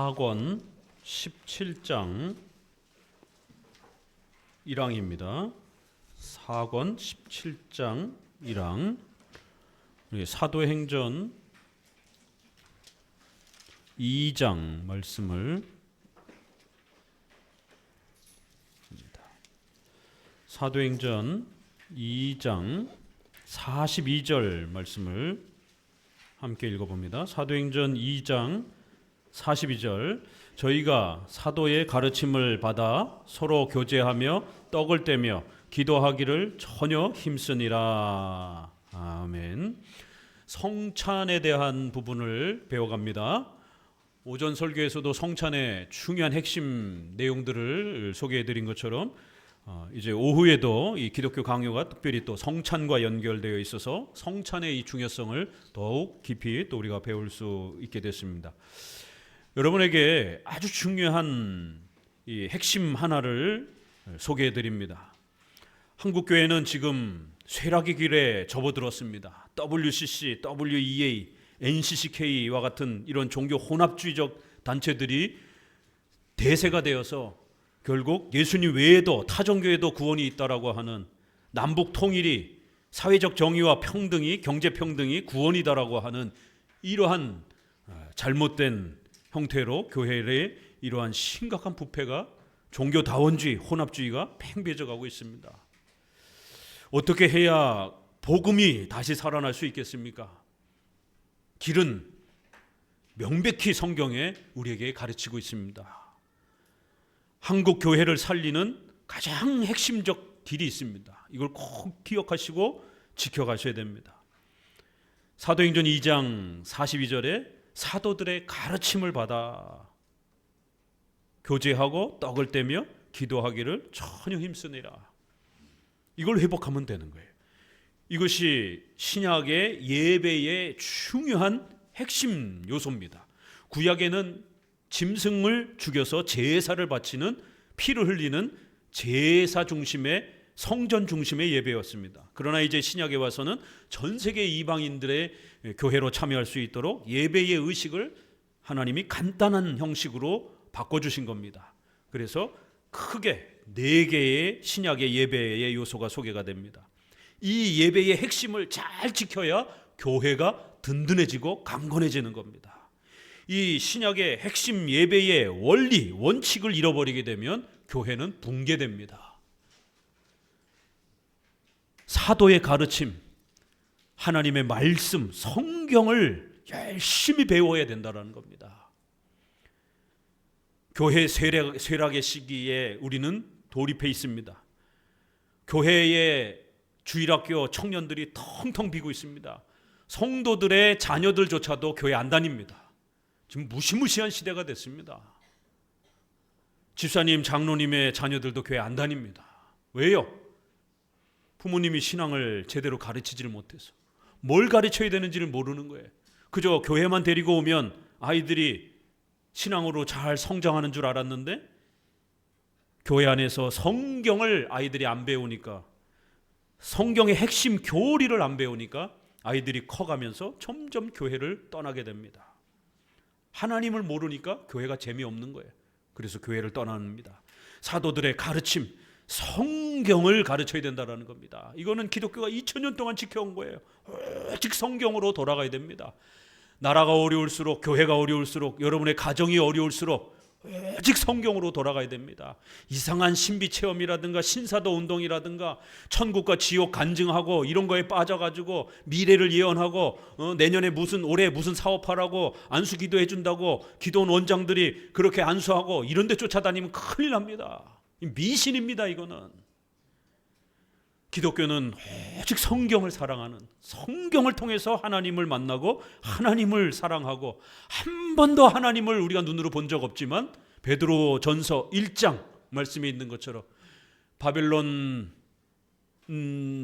사권 17장 1항입니다. 사권 17장 1항 사도행전 2장 말씀을 사도행전 2장 42절 말씀을 함께 읽어봅니다. 사도행전 2장 42절 저희가 사도의 가르침을 받아 서로 교제하며 떡을 떼며 기도하기를 전혀 힘쓰니라. 아멘. 성찬에 대한 부분을 배워갑니다. 오전 설교에서도 성찬의 중요한 핵심 내용들을 소개해 드린 것처럼 이제 오후에도 이 기독교 강요가 특별히 또 성찬과 연결되어 있어서 성찬의 이 중요성을 더욱 깊이 또 우리가 배울 수 있게 됐습니다. 여러분에게 아주 중요한 이 핵심 하나를 소개해 드립니다. 한국 교회는 지금 쇠락의 길에 접어들었습니다. WCC, WEA, NCCK와 같은 이런 종교 혼합주의적 단체들이 대세가 되어서 결국 예수님 외에도 타종교에도 구원이 있다라고 하는 남북 통일이 사회적 정의와 평등이 경제평등이 구원이다라고 하는 이러한 잘못된 형태로 교회의 이러한 심각한 부패가 종교다원주의, 혼합주의가 팽배해져가고 있습니다. 어떻게 해야 복음이 다시 살아날 수 있겠습니까? 길은 명백히 성경에 우리에게 가르치고 있습니다. 한국 교회를 살리는 가장 핵심적 길이 있습니다. 이걸 꼭 기억하시고 지켜가셔야 됩니다. 사도행전 2장 42절에 사도들의 가르침을 받아 교제하고 떡을 떼며 기도하기를 전혀 힘쓰니라. 이걸 회복하면 되는 거예요. 이것이 신약의 예배의 중요한 핵심 요소입니다. 구약에는 짐승을 죽여서 제사를 바치는 피를 흘리는 제사 중심의 성전 중심의 예배였습니다. 그러나 이제 신약에 와서는 전 세계 이방인들의 교회로 참여할 수 있도록 예배의 의식을 하나님이 간단한 형식으로 바꿔주신 겁니다. 그래서 크게 4개의 신약의 예배의 요소가 소개가 됩니다. 이 예배의 핵심을 잘 지켜야 교회가 든든해지고 강건해지는 겁니다. 이 신약의 핵심 예배의 원리, 원칙을 잃어버리게 되면 교회는 붕괴됩니다. 사도의 가르침, 하나님의 말씀, 성경을 열심히 배워야 된다는 겁니다. 교회 쇠락의 시기에 우리는 돌입해 있습니다. 교회의 주일학교 청년들이 텅텅 비고 있습니다. 성도들의 자녀들조차도 교회 안 다닙니다. 지금 무시무시한 시대가 됐습니다. 집사님, 장로님의 자녀들도 교회 안 다닙니다. 왜요? 부모님이 신앙을 제대로 가르치지를 못해서 뭘 가르쳐야 되는지를 모르는 거예요. 그저 교회만 데리고 오면 아이들이 신앙으로 잘 성장하는 줄 알았는데 교회 안에서 성경을 아이들이 안 배우니까, 성경의 핵심 교리를 안 배우니까 아이들이 커가면서 점점 교회를 떠나게 됩니다. 하나님을 모르니까 교회가 재미없는 거예요. 그래서 교회를 떠납니다. 사도들의 가르침, 성경을 가르쳐야 된다는 겁니다. 이거는 기독교가 2000년 동안 지켜온 거예요. 오직 성경으로 돌아가야 됩니다. 나라가 어려울수록, 교회가 어려울수록, 여러분의 가정이 어려울수록 오직 성경으로 돌아가야 됩니다. 이상한 신비 체험이라든가 신사도 운동이라든가 천국과 지옥 간증하고 이런 거에 빠져가지고 미래를 예언하고 내년에 올해 무슨 사업하라고 안수 기도해 준다고 기도원 원장들이 그렇게 안수하고 이런 데 쫓아다니면 큰일 납니다. 미신입니다. 이거는. 기독교는 오직 성경을 사랑하는, 성경을 통해서 하나님을 만나고 하나님을 사랑하고, 한 번도 하나님을 우리가 눈으로 본 적 없지만 베드로 전서 1장 말씀에 있는 것처럼 바벨론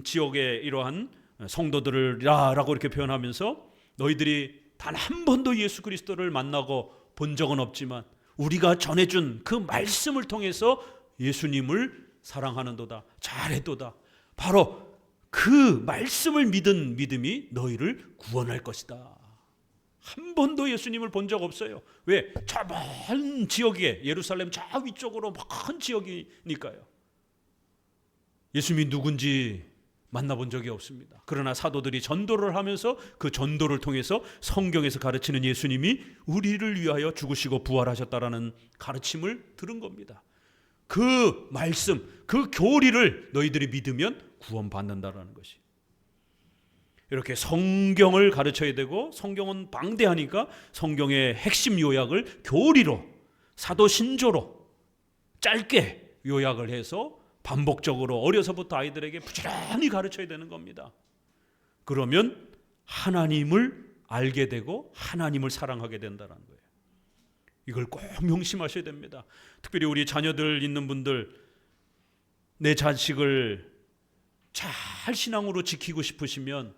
지역의 이러한 성도들이라고 이렇게 표현하면서 너희들이 단 한 번도 예수 그리스도를 만나고 본 적은 없지만 우리가 전해준 그 말씀을 통해서 예수님을 사랑하는도다, 잘했도다. 바로 그 말씀을 믿은 믿음이 너희를 구원할 것이다. 한 번도 예수님을 본 적 없어요. 왜? 저 먼 지역에, 예루살렘 저 위쪽으로 먼 지역이니까요. 예수님이 누군지 만나본 적이 없습니다. 그러나 사도들이 전도를 하면서 그 전도를 통해서 성경에서 가르치는 예수님이 우리를 위하여 죽으시고 부활하셨다라는 가르침을 들은 겁니다. 그 말씀, 그 교리를 너희들이 믿으면 구원받는다라는 것이. 이렇게 성경을 가르쳐야 되고, 성경은 방대하니까 성경의 핵심 요약을 교리로, 사도신조로 짧게 요약을 해서 반복적으로 어려서부터 아이들에게 부지런히 가르쳐야 되는 겁니다. 그러면 하나님을 알게 되고 하나님을 사랑하게 된다는 거예요. 이걸 꼭 명심하셔야 됩니다. 특별히 우리 자녀들 있는 분들, 내 자식을 잘 신앙으로 지키고 싶으시면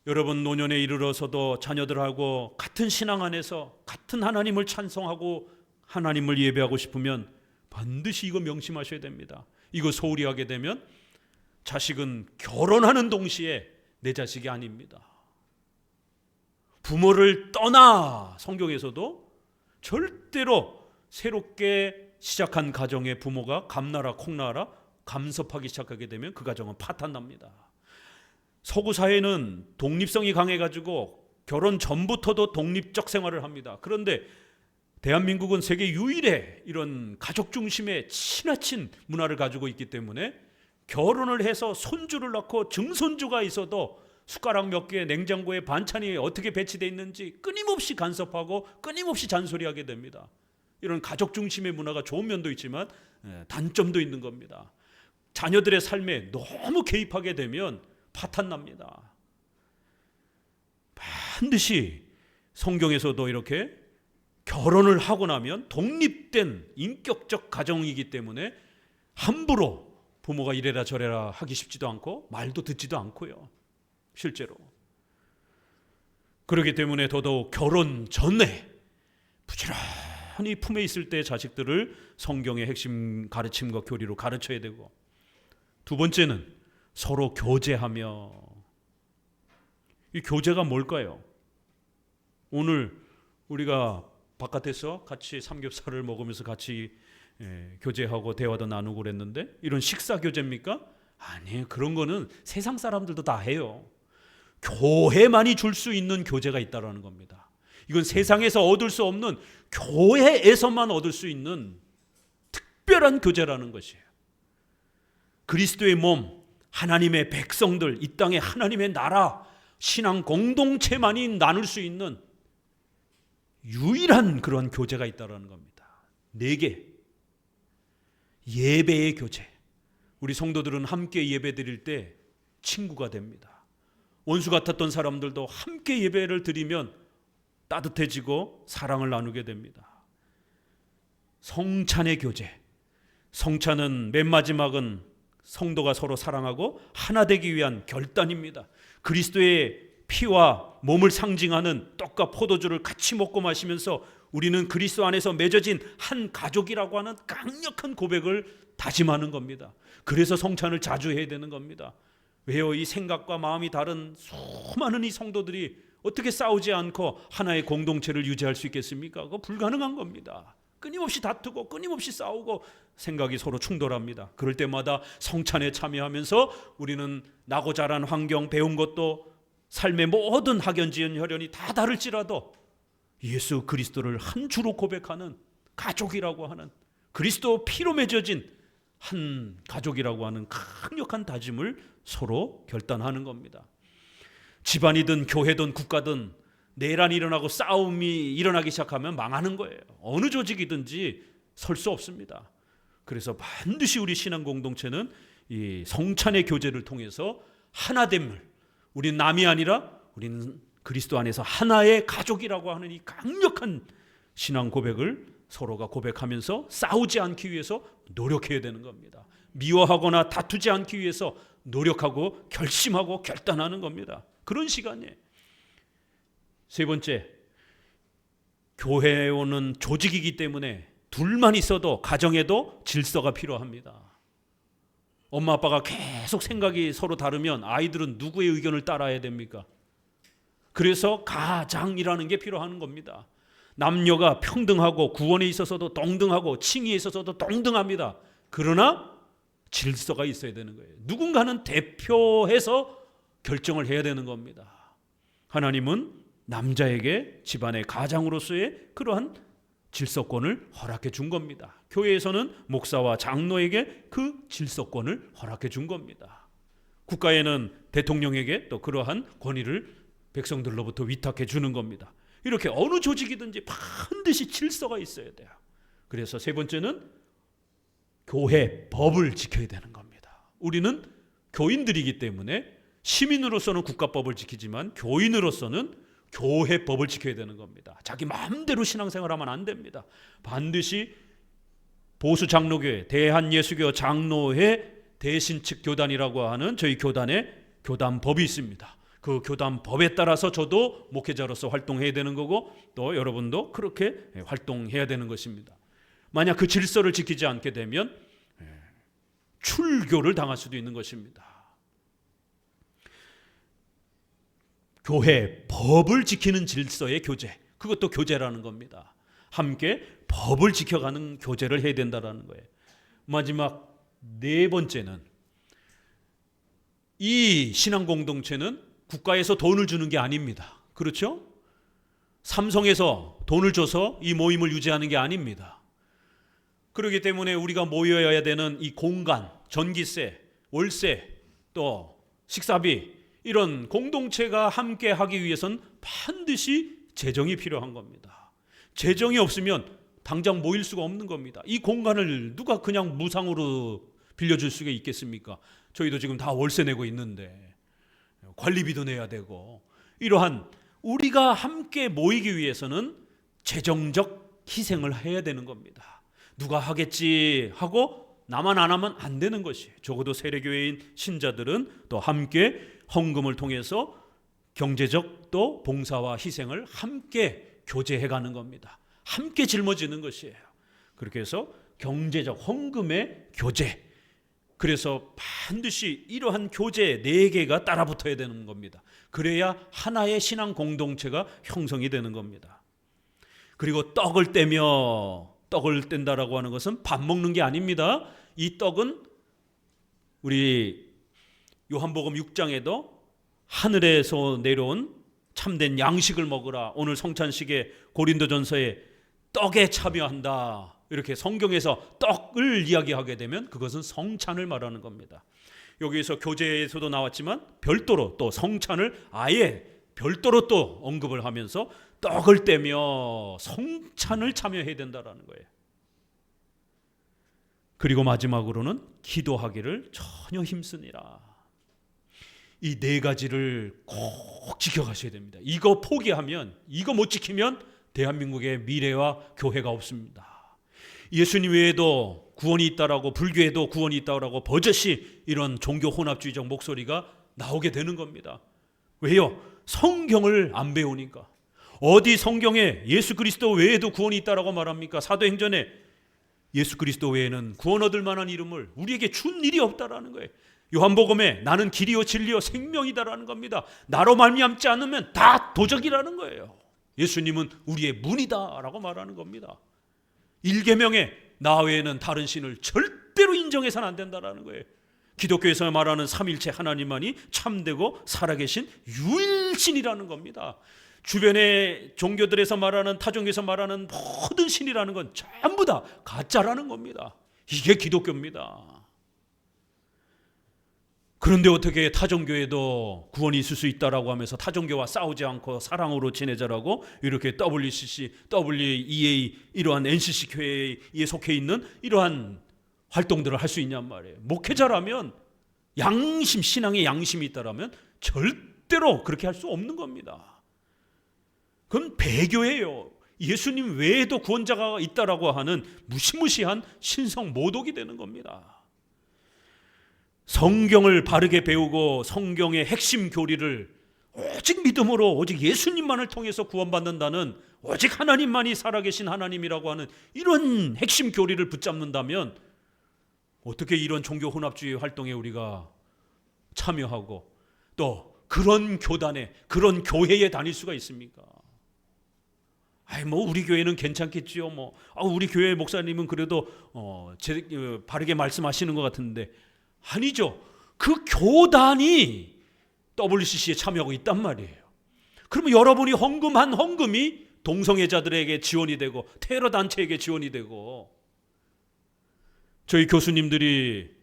여러분 노년에 이르러서도 자녀들하고 같은 신앙 안에서 같은 하나님을 찬송하고 하나님을 예배하고 싶으면 반드시 이거 명심하셔야 됩니다. 이거 소홀히 하게 되면 자식은 결혼하는 동시에 내 자식이 아닙니다. 부모를 떠나 성경에서도 절대로 새롭게 시작한 가정의 부모가 감나라 콩나라 감섭하기 시작하게 되면 그 가정은 파탄납니다. 서구 사회는 독립성이 강해가지고 결혼 전부터도 독립적 생활을 합니다. 그런데 대한민국은 세계 유일의 이런 가족 중심의 친화친 문화를 가지고 있기 때문에 결혼을 해서 손주를 낳고 증손주가 있어도 숟가락 몇 개 냉장고에 반찬이 어떻게 배치되어 있는지 끊임없이 간섭하고 끊임없이 잔소리하게 됩니다. 이런 가족 중심의 문화가 좋은 면도 있지만 단점도 있는 겁니다. 자녀들의 삶에 너무 개입하게 되면 파탄납니다. 반드시 성경에서도 이렇게 결혼을 하고 나면 독립된 인격적 가정이기 때문에 함부로 부모가 이래라 저래라 하기 쉽지도 않고 말도 듣지도 않고요. 실제로. 그렇기 때문에 더더욱 결혼 전에 부지런히 품에 있을 때 자식들을 성경의 핵심 가르침과 교리로 가르쳐야 되고, 두 번째는 서로 교제하며. 이 교제가 뭘까요? 오늘 우리가 바깥에서 같이 삼겹살을 먹으면서 같이 교제하고 대화도 나누고 그랬는데 이런 식사 교제입니까? 아니에요. 그런 거는 세상 사람들도 다 해요. 교회만이 줄 수 있는 교제가 있다는 겁니다. 이건 세상에서 얻을 수 없는, 교회에서만 얻을 수 있는 특별한 교제라는 것이에요. 그리스도의 몸, 하나님의 백성들, 이 땅의 하나님의 나라, 신앙 공동체만이 나눌 수 있는 유일한 그런 교제가 있다는 겁니다. 4개. 예배의 교제. 우리 성도들은 함께 예배 드릴 때 친구가 됩니다. 원수 같았던 사람들도 함께 예배를 드리면 따뜻해지고 사랑을 나누게 됩니다. 성찬의 교제. 성찬은 맨 마지막은 성도가 서로 사랑하고 하나 되기 위한 결단입니다. 그리스도의 피와 몸을 상징하는 떡과 포도주를 같이 먹고 마시면서 우리는 그리스도 안에서 맺어진 한 가족이라고 하는 강력한 고백을 다짐하는 겁니다. 그래서 성찬을 자주 해야 되는 겁니다. 왜요? 이 생각과 마음이 다른 수많은 이 성도들이 어떻게 싸우지 않고 하나의 공동체를 유지할 수 있겠습니까? 그거 불가능한 겁니다. 끊임없이 다투고 끊임없이 싸우고 생각이 서로 충돌합니다. 그럴 때마다 성찬에 참여하면서 우리는 나고 자란 환경, 배운 것도 삶의 모든 학연지연 혈연이 다 다를지라도 예수 그리스도를 한 주로 고백하는 가족이라고 하는, 그리스도 피로 맺어진 한 가족이라고 하는 강력한 다짐을 서로 결단하는 겁니다. 집안이든 교회든 국가든 내란이 일어나고 싸움이 일어나기 시작하면 망하는 거예요. 어느 조직이든지 설 수 없습니다. 그래서 반드시 우리 신앙 공동체는 이 성찬의 교제를 통해서 하나됨을, 우리는 남이 아니라 우리는 그리스도 안에서 하나의 가족이라고 하는 이 강력한 신앙 고백을 서로가 고백하면서 싸우지 않기 위해서 노력해야 되는 겁니다. 미워하거나 다투지 않기 위해서 노력하고 결심하고 결단하는 겁니다. 그런 시간이에요. 세 번째, 교회는 조직이기 때문에 둘만 있어도 가정에도 질서가 필요합니다. 엄마 아빠가 계속 생각이 서로 다르면 아이들은 누구의 의견을 따라야 됩니까? 그래서 가장이라는 게 필요한 겁니다. 남녀가 평등하고 구원에 있어서도 동등하고 칭의에 있어서도 동등합니다. 그러나 질서가 있어야 되는 거예요. 누군가는 대표해서 결정을 해야 되는 겁니다. 하나님은 남자에게 집안의 가장으로서의 그러한 질서권을 허락해 준 겁니다. 교회에서는 목사와 장로에게 그 질서권을 허락해 준 겁니다. 국가에는 대통령에게 또 그러한 권위를 백성들로부터 위탁해 주는 겁니다. 이렇게 어느 조직이든지 반드시 질서가 있어야 돼요. 그래서 세 번째는 교회 법을 지켜야 되는 겁니다. 우리는 교인들이기 때문에 시민으로서는 국가법을 지키지만 교인으로서는 교회법을 지켜야 되는 겁니다. 자기 마음대로 신앙생활하면 안 됩니다. 반드시 보수 장로교회, 대한예수교 장로회 대신측 교단이라고 하는 저희 교단의 교단법이 있습니다. 그 교단법에 따라서 저도 목회자로서 활동해야 되는 거고 또 여러분도 그렇게 활동해야 되는 것입니다. 만약 그 질서를 지키지 않게 되면 출교를 당할 수도 있는 것입니다. 교회 법을 지키는 질서의 교제, 그것도 교제라는 겁니다. 함께 법을 지켜가는 교제를 해야 된다는 거예요. 마지막 네 번째는 이 신앙 공동체는 국가에서 돈을 주는 게 아닙니다. 그렇죠? 삼성에서 돈을 줘서 이 모임을 유지하는 게 아닙니다. 그렇기 때문에 우리가 모여야 되는 이 공간, 전기세, 월세, 또 식사비 이런 공동체가 함께 하기 위해선 반드시 재정이 필요한 겁니다. 재정이 없으면 당장 모일 수가 없는 겁니다. 이 공간을 누가 그냥 무상으로 빌려줄 수가 있겠습니까? 저희도 지금 다 월세 내고 있는데 관리비도 내야 되고 이러한 우리가 함께 모이기 위해서는 재정적 희생을 해야 되는 겁니다. 누가 하겠지 하고 나만 안 하면 안 되는 것이에요. 적어도 세례교회인 신자들은 또 함께 헌금을 통해서 경제적 또 봉사와 희생을 함께 교제해가는 겁니다. 함께 짊어지는 것이에요. 그렇게 해서 경제적 헌금의 교제, 그래서 반드시 이러한 교제 4개가 따라붙어야 되는 겁니다. 그래야 하나의 신앙 공동체가 형성이 되는 겁니다. 그리고 떡을 뗀다라고 하는 것은 밥 먹는 게 아닙니다. 이 떡은 우리 요한복음 6장에도 하늘에서 내려온 참된 양식을 먹으라. 오늘 성찬식에 고린도전서에 떡에 참여한다. 이렇게 성경에서 떡을 이야기하게 되면 그것은 성찬을 말하는 겁니다. 여기에서 교제에서도 나왔지만 별도로 또 성찬을 아예 별도로 또 언급을 하면서 떡을 떼며 성찬을 참여해야 된다는 거예요. 그리고 마지막으로는 기도하기를 전혀 힘쓰니라. 이 4가지를 꼭 지켜가셔야 됩니다. 이거 포기하면, 이거 못 지키면 대한민국의 미래와 교회가 없습니다. 예수님 외에도 구원이 있다라고, 불교에도 구원이 있다라고 버젓이 이런 종교 혼합주의적 목소리가 나오게 되는 겁니다. 왜요? 성경을 안 배우니까. 어디 성경에 예수 그리스도 외에도 구원이 있다라고 말합니까? 사도행전에 예수 그리스도 외에는 구원 얻을 만한 이름을 우리에게 준 일이 없다라는 거예요. 요한복음에 나는 길이요 진리요 생명이다라는 겁니다. 나로 말미암지 않으면 다 도적이라는 거예요. 예수님은 우리의 문이다라고 말하는 겁니다. 1계명에 나 외에는 다른 신을 절대로 인정해서는 안 된다라는 거예요. 기독교에서 말하는 삼일체 하나님만이 참되고 살아계신 유일신이라는 겁니다. 주변의 종교들에서 말하는, 타종교에서 말하는 모든 신이라는 건 전부 다 가짜라는 겁니다. 이게 기독교입니다. 그런데 어떻게 타종교에도 구원이 있을 수 있다라고 하면서 타종교와 싸우지 않고 사랑으로 지내자라고 이렇게 WCC, WEA 이러한 NCC 교회에 속해 있는 이러한 활동들을 할 수 있냔 말이에요. 목회자라면 양심, 신앙의 양심이 있다라면 절대로 그렇게 할 수 없는 겁니다. 그건 배교예요. 예수님 외에도 구원자가 있다라고 하는 무시무시한 신성 모독이 되는 겁니다. 성경을 바르게 배우고 성경의 핵심 교리를 오직 믿음으로 오직 예수님만을 통해서 구원받는다는, 오직 하나님만이 살아계신 하나님이라고 하는 이런 핵심 교리를 붙잡는다면 어떻게 이런 종교 혼합주의 활동에 우리가 참여하고 또 그런 교단에, 그런 교회에 다닐 수가 있습니까? 뭐 우리 교회는 괜찮겠지요. 우리 교회 목사님은 그래도 바르게 말씀하시는 것 같은데, 아니죠. 그 교단이 WCC에 참여하고 있단 말이에요. 그러면 여러분이 헌금한 헌금이 동성애자들에게 지원이 되고 테러 단체에게 지원이 되고, 저희 교수님들이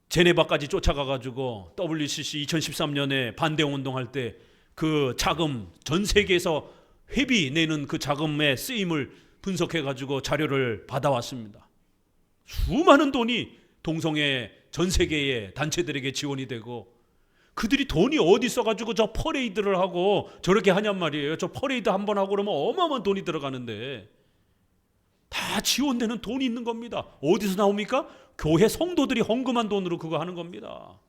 제네바까지 쫓아가가지고 WCC 2013년에 반대운동할 때 그 자금, 전 세계에서 회비 내는 그 자금의 쓰임을 분석해가지고 자료를 받아왔습니다. 수많은 돈이 동성애 전 세계의 단체들에게 지원이 되고, 그들이 돈이 어디 있어가지고 저 퍼레이드를 하고 저렇게 하냔 말이에요. 저 퍼레이드 한번 하고 그러면 어마어마한 돈이 들어가는데 다 지원되는 돈이 있는 겁니다. 어디서 나옵니까? 교회 성도들이 헌금한 돈으로 그거 하는 겁니다.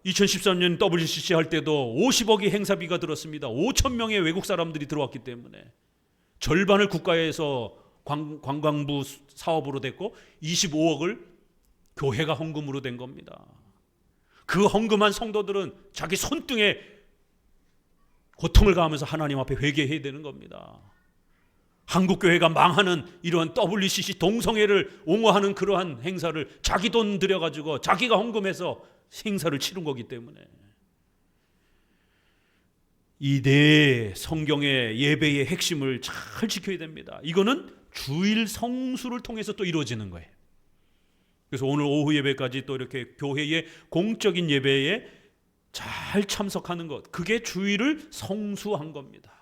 2013년 WCC 할 때도 50억이 행사비가 들었습니다. 5천 명의 외국 사람들이 들어왔기 때문에 절반을 국가에서 관광부 사업으로 됐고 25억을 교회가 헌금으로 된 겁니다. 그 헌금한 성도들은 자기 손등에 고통을 가하면서 하나님 앞에 회개해야 되는 겁니다. 한국교회가 망하는 이러한 WCC 동성애를 옹호하는 그러한 행사를 자기 돈 들여가지고 자기가 헌금해서 행사를 치른 거기 때문에, 이 네 성경의 예배의 핵심을 잘 지켜야 됩니다. 이거는 주일 성수를 통해서 또 이루어지는 거예요. 그래서 오늘 오후 예배까지 또 이렇게 교회의 공적인 예배에 잘 참석하는 것, 그게 주일을 성수한 겁니다.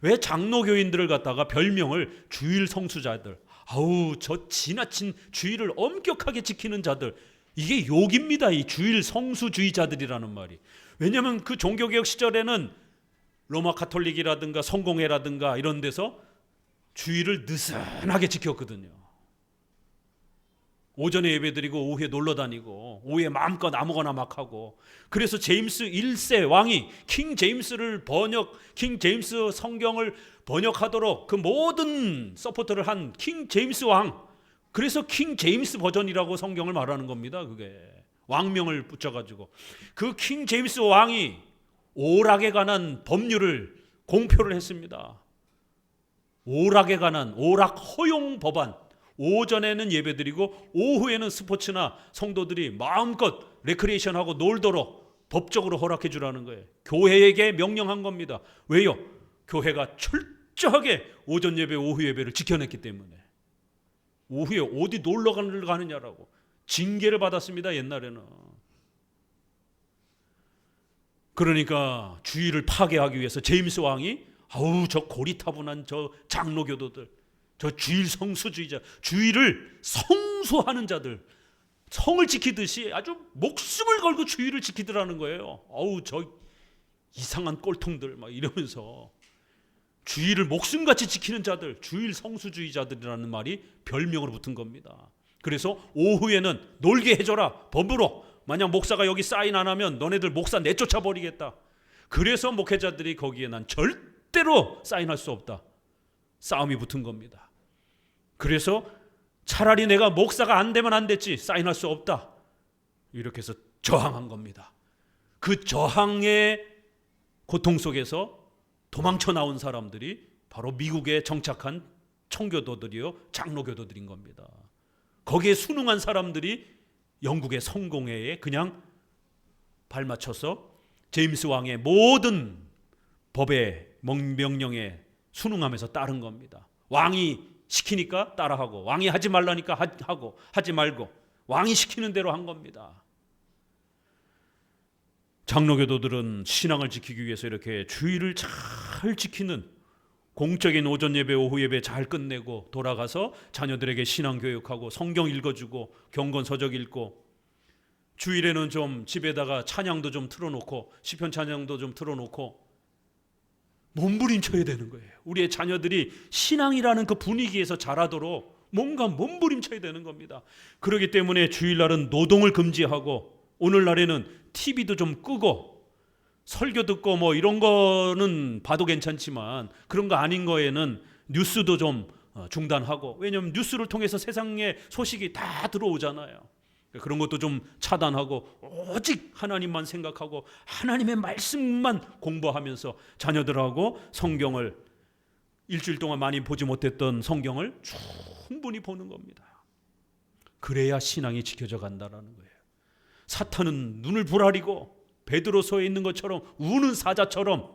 왜 장로교인들을 갖다가 별명을 주일 성수자들, 저 지나친 주일을 엄격하게 지키는 자들, 이게 욕입니다. 이 주일 성수주의자들이라는 말이. 왜냐하면 그 종교개혁 시절에는 로마 가톨릭이라든가 성공회라든가 이런 데서 주일을 느슨하게 지켰거든요. 오전에 예배드리고 오후에 놀러 다니고 오후에 마음껏 아무거나 막 하고, 그래서 제임스 1세 왕이 킹 제임스 성경을 번역하도록 그 모든 서포트를 한 킹 제임스 왕, 그래서 킹 제임스 버전이라고 성경을 말하는 겁니다. 그게 왕명을 붙여가지고 그 킹 제임스 왕이 오락에 관한 법률을 공표를 했습니다. 오락에 관한 오락 허용 법안, 오전에는 예배드리고 오후에는 스포츠나 성도들이 마음껏 레크리에이션하고 놀도록 법적으로 허락해 주라는 거예요. 교회에게 명령한 겁니다. 왜요? 교회가 철저하게 오전 예배, 오후 예배를 지켜냈기 때문에. 오후에 어디 놀러 가느냐라고 징계를 받았습니다. 옛날에는. 그러니까 주의를 파괴하기 위해서 제임스 왕이 저 고리타분한 저 장로교도들, 저 주일 성수주의자, 주일을 성수하는 자들, 성을 지키듯이 아주 목숨을 걸고 주일을 지키더라는 거예요. 저 이상한 꼴통들 막 이러면서 주일을 목숨같이 지키는 자들, 주일 성수주의자들이라는 말이 별명으로 붙은 겁니다. 그래서 오후에는 놀게 해줘라, 법으로. 만약 목사가 여기 사인 안 하면 너네들 목사 내쫓아 버리겠다. 그래서 목회자들이 거기에 난 절대로 사인할 수 없다, 싸움이 붙은 겁니다. 그래서 차라리 내가 목사가 안 되면 안 됐지 사인할 수 없다, 이렇게 해서 저항한 겁니다. 그 저항의 고통 속에서 도망쳐 나온 사람들이 바로 미국에 정착한 청교도들이요, 장로교도들인 겁니다. 거기에 순응한 사람들이 영국의 성공회에 그냥 발맞춰서 제임스 왕의 모든 법의 명령에 순응하면서 따른 겁니다. 왕이 시키니까 따라하고, 왕이 하지 말라니까 하고, 하지 말고 왕이 시키는 대로 한 겁니다. 장로교도들은 신앙을 지키기 위해서 이렇게 주의를 잘 지키는, 공적인 오전 예배, 오후 예배 잘 끝내고 돌아가서 자녀들에게 신앙 교육하고 성경 읽어주고 경건 서적 읽고, 주일에는 좀 집에다가 찬양도 좀 틀어놓고 시편 찬양도 좀 틀어놓고 몸부림쳐야 되는 거예요. 우리의 자녀들이 신앙이라는 그 분위기에서 자라도록 뭔가 몸부림쳐야 되는 겁니다. 그렇기 때문에 주일날은 노동을 금지하고, 오늘날에는 TV도 좀 끄고 설교 듣고 뭐 이런 거는 봐도 괜찮지만 그런 거 아닌 거에는 뉴스도 좀 중단하고, 왜냐하면 뉴스를 통해서 세상의 소식이 다 들어오잖아요. 그런 것도 좀 차단하고 오직 하나님만 생각하고 하나님의 말씀만 공부하면서 자녀들하고 성경을 일주일 동안 많이 보지 못했던 성경을 충분히 보는 겁니다. 그래야 신앙이 지켜져 간다는 거예요. 사탄은 눈을 부라리고 베드로서에 있는 것처럼 우는 사자처럼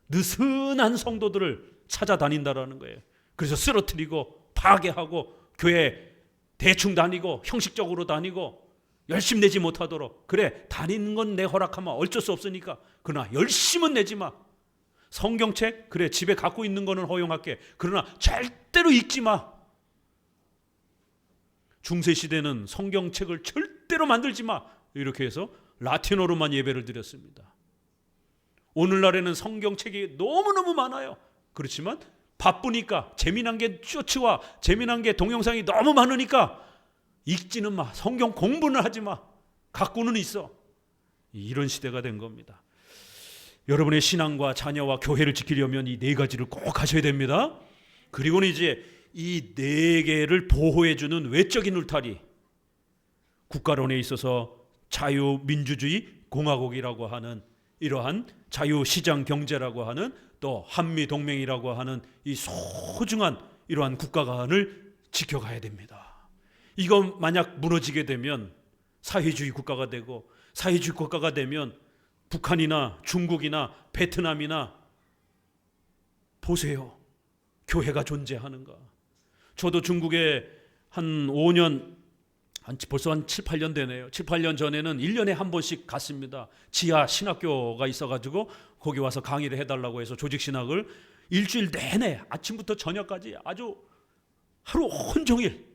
느슨한 성도들을 찾아다닌다라는 거예요. 그래서 쓰러뜨리고 파괴하고 교회 대충 다니고 형식적으로 다니고 열심 내지 못하도록, 그래 다니는 건 내 허락하면 어쩔 수 없으니까 그러나 열심은 내지 마. 성경책 그래 집에 갖고 있는 거는 허용할게. 그러나 절대로 읽지 마. 중세시대는 성경책을 절대로 만들지 마. 이렇게 해서 라틴어로만 예배를 드렸습니다. 오늘날에는 성경책이 너무너무 많아요. 그렇지만 바쁘니까 재미난 게 쇼츠와 재미난 게 동영상이 너무 많으니까 읽지는 마. 성경 공부는 하지 마. 갖고는 있어. 이런 시대가 된 겁니다. 여러분의 신앙과 자녀와 교회를 지키려면 이 네 가지를 꼭 하셔야 됩니다. 그리고는 이제 이 네 개를 보호해주는 외적인 울타리, 국가론에 있어서 자유민주주의 공화국이라고 하는 이러한 자유시장 경제라고 하는 또 한미동맹이라고 하는 이 소중한 이러한 국가관을 지켜가야 됩니다. 이거 만약 무너지게 되면 사회주의 국가가 되고, 사회주의 국가가 되면 북한이나 중국이나 베트남이나 보세요. 교회가 존재하는가. 저도 중국에 한 5년, 벌써 한 7, 8년 되네요. 7, 8년 전에는 1년에 한 번씩 갔습니다. 지하 신학교가 있어가지고 거기 와서 강의를 해달라고 해서 조직신학을 일주일 내내 아침부터 저녁까지 아주 하루 온종일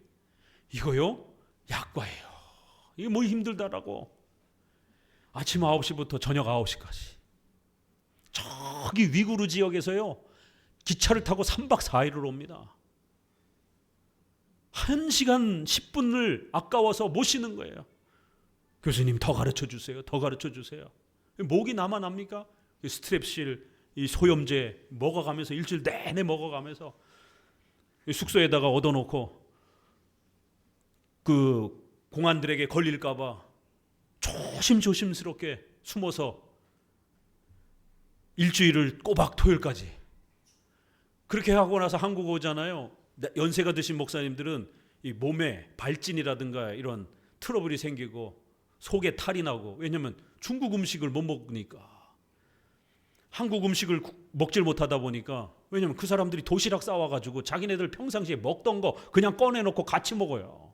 이거요 약과예요. 이게 뭐 힘들다라고. 아침 9시부터 저녁 9시까지 저기 위구르 지역에서요 기차를 타고 3박 4일을 옵니다. 1시간 10분을 아까워서 못 쉬는 거예요. 교수님 더 가르쳐 주세요. 더 가르쳐 주세요. 목이 남아납니까? 스트랩실, 이 소염제 먹어가면서 일주일 내내 먹어가면서 숙소에다가 얻어놓고 그 공안들에게 걸릴까 봐 조심스럽게 숨어서 일주일을 꼬박 토요일까지 그렇게 하고 나서 한국 오잖아요. 연세가 드신 목사님들은 이 몸에 발진이라든가 이런 트러블이 생기고 속에 탈이 나고, 왜냐하면 중국 음식을 못 먹으니까. 한국 음식을 먹질 못하다 보니까, 왜냐하면 그 사람들이 도시락 싸와가지고 자기네들 평상시에 먹던 거 그냥 꺼내놓고 같이 먹어요.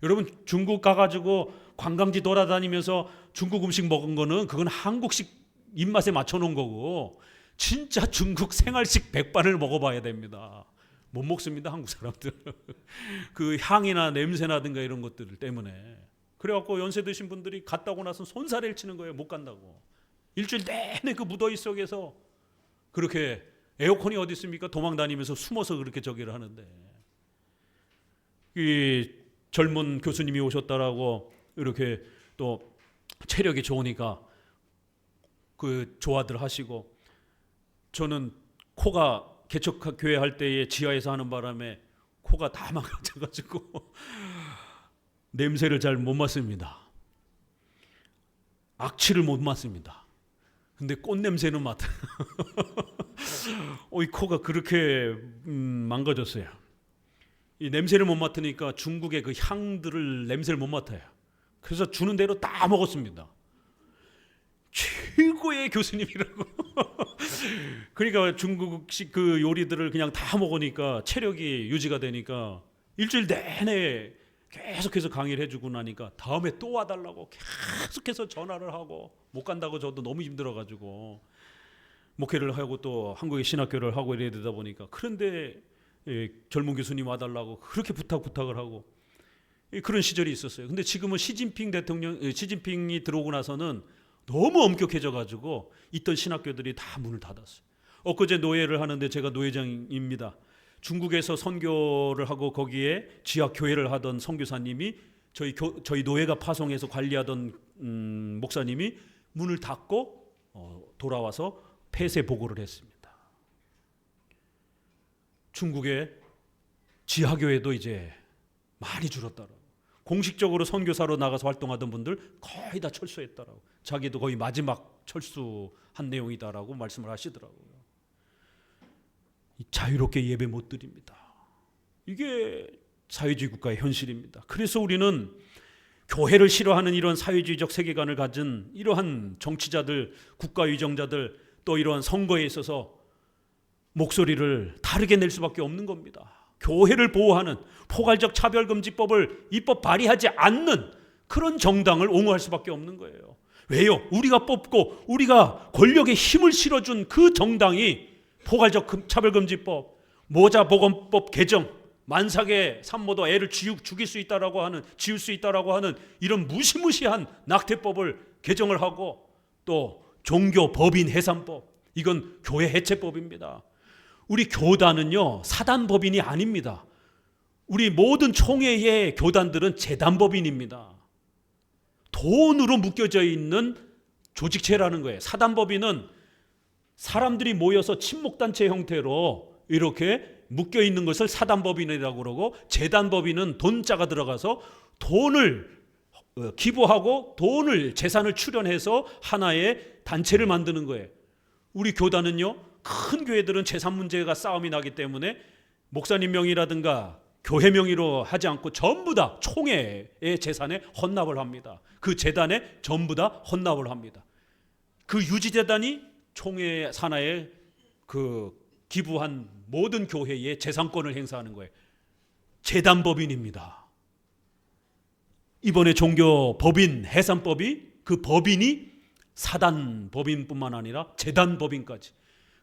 여러분 중국 가가지고 관광지 돌아다니면서 중국 음식 먹은 거는 그건 한국식 입맛에 맞춰놓은 거고, 진짜 중국 생활식 백반을 먹어봐야 됩니다. 못 먹습니다, 한국 사람들. 그 향이나 냄새나든가 이런 것들 때문에. 그래갖고 연세 드신 분들이 갔다 오고 나서 손사래를 치는 거예요. 못 간다고. 일주일 내내 그 무더위 속에서 그렇게, 에어컨이 어디 있습니까? 도망다니면서 숨어서 그렇게 저기를 하는데, 이 젊은 교수님이 오셨다라고 이렇게 또 체력이 좋으니까 그 조화들 하시고, 저는 코가 개척교회 할 때에 지하에서 하는 바람에 코가 다 망가져가지고 냄새를 잘 못 맡습니다. 악취를 못 맡습니다. 근데 꽃 냄새는 맡아. 이 코가 그렇게 망가졌어요. 이 냄새를 못 맡으니까 중국의 그 향들을 냄새를 못 맡아요. 그래서 주는 대로 다 먹었습니다. 최고의 교수님이라고. 그러니까 중국식 그 요리들을 그냥 다 먹으니까 체력이 유지가 되니까 일주일 내내 계속해서 강의를 해주고 나니까 다음에 또 와달라고 계속해서 전화를 하고, 못 간다고 저도 너무 힘들어가지고 목회를 하고 또 한국의 신학교를 하고 이래야 되다 보니까, 그런데 젊은 교수님 와달라고 그렇게 부탁을 하고 그런 시절이 있었어요. 근데 지금은 시진핑이 들어오고 나서는 너무 엄격해져 가지고 있던 신학교들이 다 문을 닫았어요. 엊그제 노예를 하는데 제가 노예장입니다. 중국에서 선교를 하고 거기에 지하교회를 하던 선교사님이 저희 노예가 파송해서 관리하던 목사님이 문을 닫고 돌아와서 폐쇄 보고를 했습니다. 중국의 지하교회도 이제 많이 줄었더라고요. 공식적으로 선교사로 나가서 활동하던 분들 거의 다 철수했다라고. 자기도 거의 마지막 철수한 내용이다라고 말씀을 하시더라고요. 자유롭게 예배 못 드립니다. 이게 사회주의 국가의 현실입니다. 그래서 우리는 교회를 싫어하는 이런 사회주의적 세계관을 가진 이러한 정치자들, 국가위정자들, 또 이러한 선거에 있어서 목소리를 다르게 낼 수밖에 없는 겁니다. 교회를 보호하는 포괄적 차별금지법을 입법 발의하지 않는 그런 정당을 옹호할 수밖에 없는 거예요. 왜요? 우리가 뽑고 우리가 권력에 힘을 실어준 그 정당이 포괄적 차별금지법, 모자보건법 개정, 만삭의 산모도 애를 죽일 수 있다라고 하는, 지울 수 있다라고 하는 이런 무시무시한 낙태법을 개정을 하고, 또 종교 법인 해산법, 이건 교회 해체법입니다. 우리 교단은요 사단법인이 아닙니다. 우리 모든 총회의 교단들은 재단법인입니다. 돈으로 묶여져 있는 조직체라는 거예요. 사단법인은 사람들이 모여서 친목단체 형태로 이렇게 묶여 있는 것을 사단법인이라고 그러고, 재단법인은 돈자가 들어가서 돈을 기부하고 돈을 재산을 출연해서 하나의 단체를 만드는 거예요. 우리 교단은요, 큰 교회들은 재산 문제가 싸움이 나기 때문에 목사님 명의라든가 교회 명의로 하지 않고 전부 다 총회의 재산에 헌납을 합니다. 그 재단에 전부 다 헌납을 합니다. 그 유지재단이 총회 산하에 그 기부한 모든 교회의 재산권을 행사하는 거예요. 재단법인입니다. 이번에 종교법인 해산법이, 그 법인이 사단법인뿐만 아니라 재단법인까지.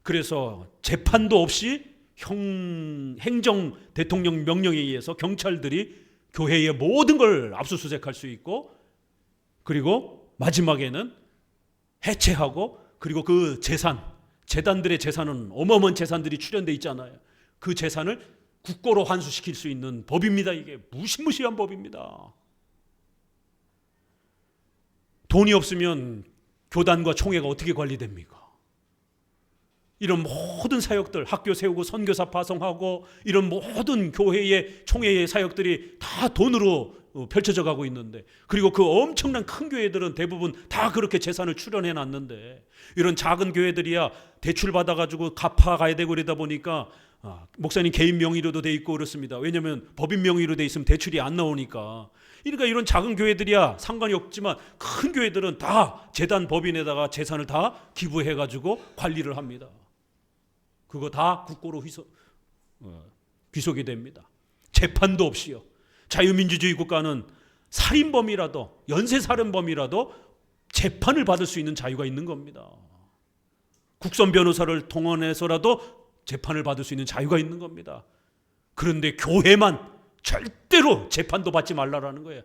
그래서 재판도 없이 행정 대통령 명령에 의해서 경찰들이 교회의 모든 걸 압수수색할 수 있고, 그리고 마지막에는 해체하고, 그리고 그 재단들의 재산은 어마어마한 재산들이 출연돼 있잖아요. 그 재산을 국고로 환수시킬 수 있는 법입니다. 이게 무시무시한 법입니다. 돈이 없으면 교단과 총회가 어떻게 관리됩니까? 이런 모든 사역들, 학교 세우고 선교사 파송하고 이런 모든 교회의 총회의 사역들이 다 돈으로 펼쳐져 가고 있는데, 그리고 그 엄청난 큰 교회들은 대부분 다 그렇게 재산을 출연해 놨는데, 이런 작은 교회들이야 대출 받아가지고 갚아가야 되고 그러다 보니까 목사님 개인 명의로도 돼 있고 그렇습니다. 왜냐하면 법인 명의로 돼 있으면 대출이 안 나오니까. 그러니까 이런 작은 교회들이야 상관이 없지만, 큰 교회들은 다 재단 법인에다가 재산을 다 기부해가지고 관리를 합니다. 그거 다 국고로 귀속이 됩니다. 재판도 없이요. 자유민주주의 국가는 살인범이라도, 연쇄살인범이라도 재판을 받을 수 있는 자유가 있는 겁니다. 국선 변호사를 동원해서라도 재판을 받을 수 있는 자유가 있는 겁니다. 그런데 교회만 절대로 재판도 받지 말라라는 거예요.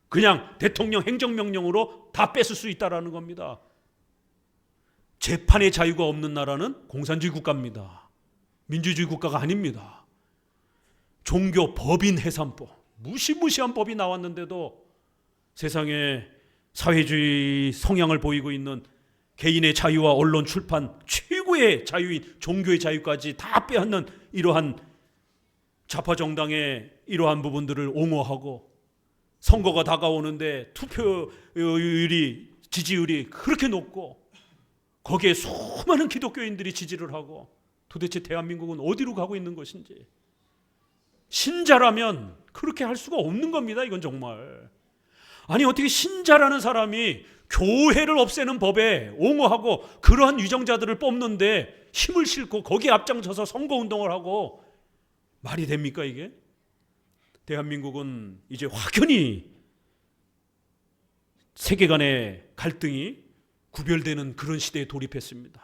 그냥 대통령 행정명령으로 다 뺏을 수 있다라는 겁니다. 재판의 자유가 없는 나라는 공산주의 국가입니다. 민주주의 국가가 아닙니다. 종교 법인 해산법, 무시무시한 법이 나왔는데도 세상에 사회주의 성향을 보이고 있는 개인의 자유와 언론 출판, 최고의 자유인 종교의 자유까지 다 빼앗는 이러한 좌파 정당의 이러한 부분들을 옹호하고, 선거가 다가오는데 투표율이, 지지율이 그렇게 높고 거기에 수많은 기독교인들이 지지를 하고, 도대체 대한민국은 어디로 가고 있는 것인지. 신자라면 그렇게 할 수가 없는 겁니다. 이건 정말. 아니, 어떻게 신자라는 사람이 교회를 없애는 법에 옹호하고 그러한 유정자들을 뽑는데 힘을 싣고 거기에 앞장서서 선거운동을 하고, 말이 됩니까 이게? 대한민국은 이제 확연히 세계간의 갈등이 구별되는 그런 시대에 돌입했습니다.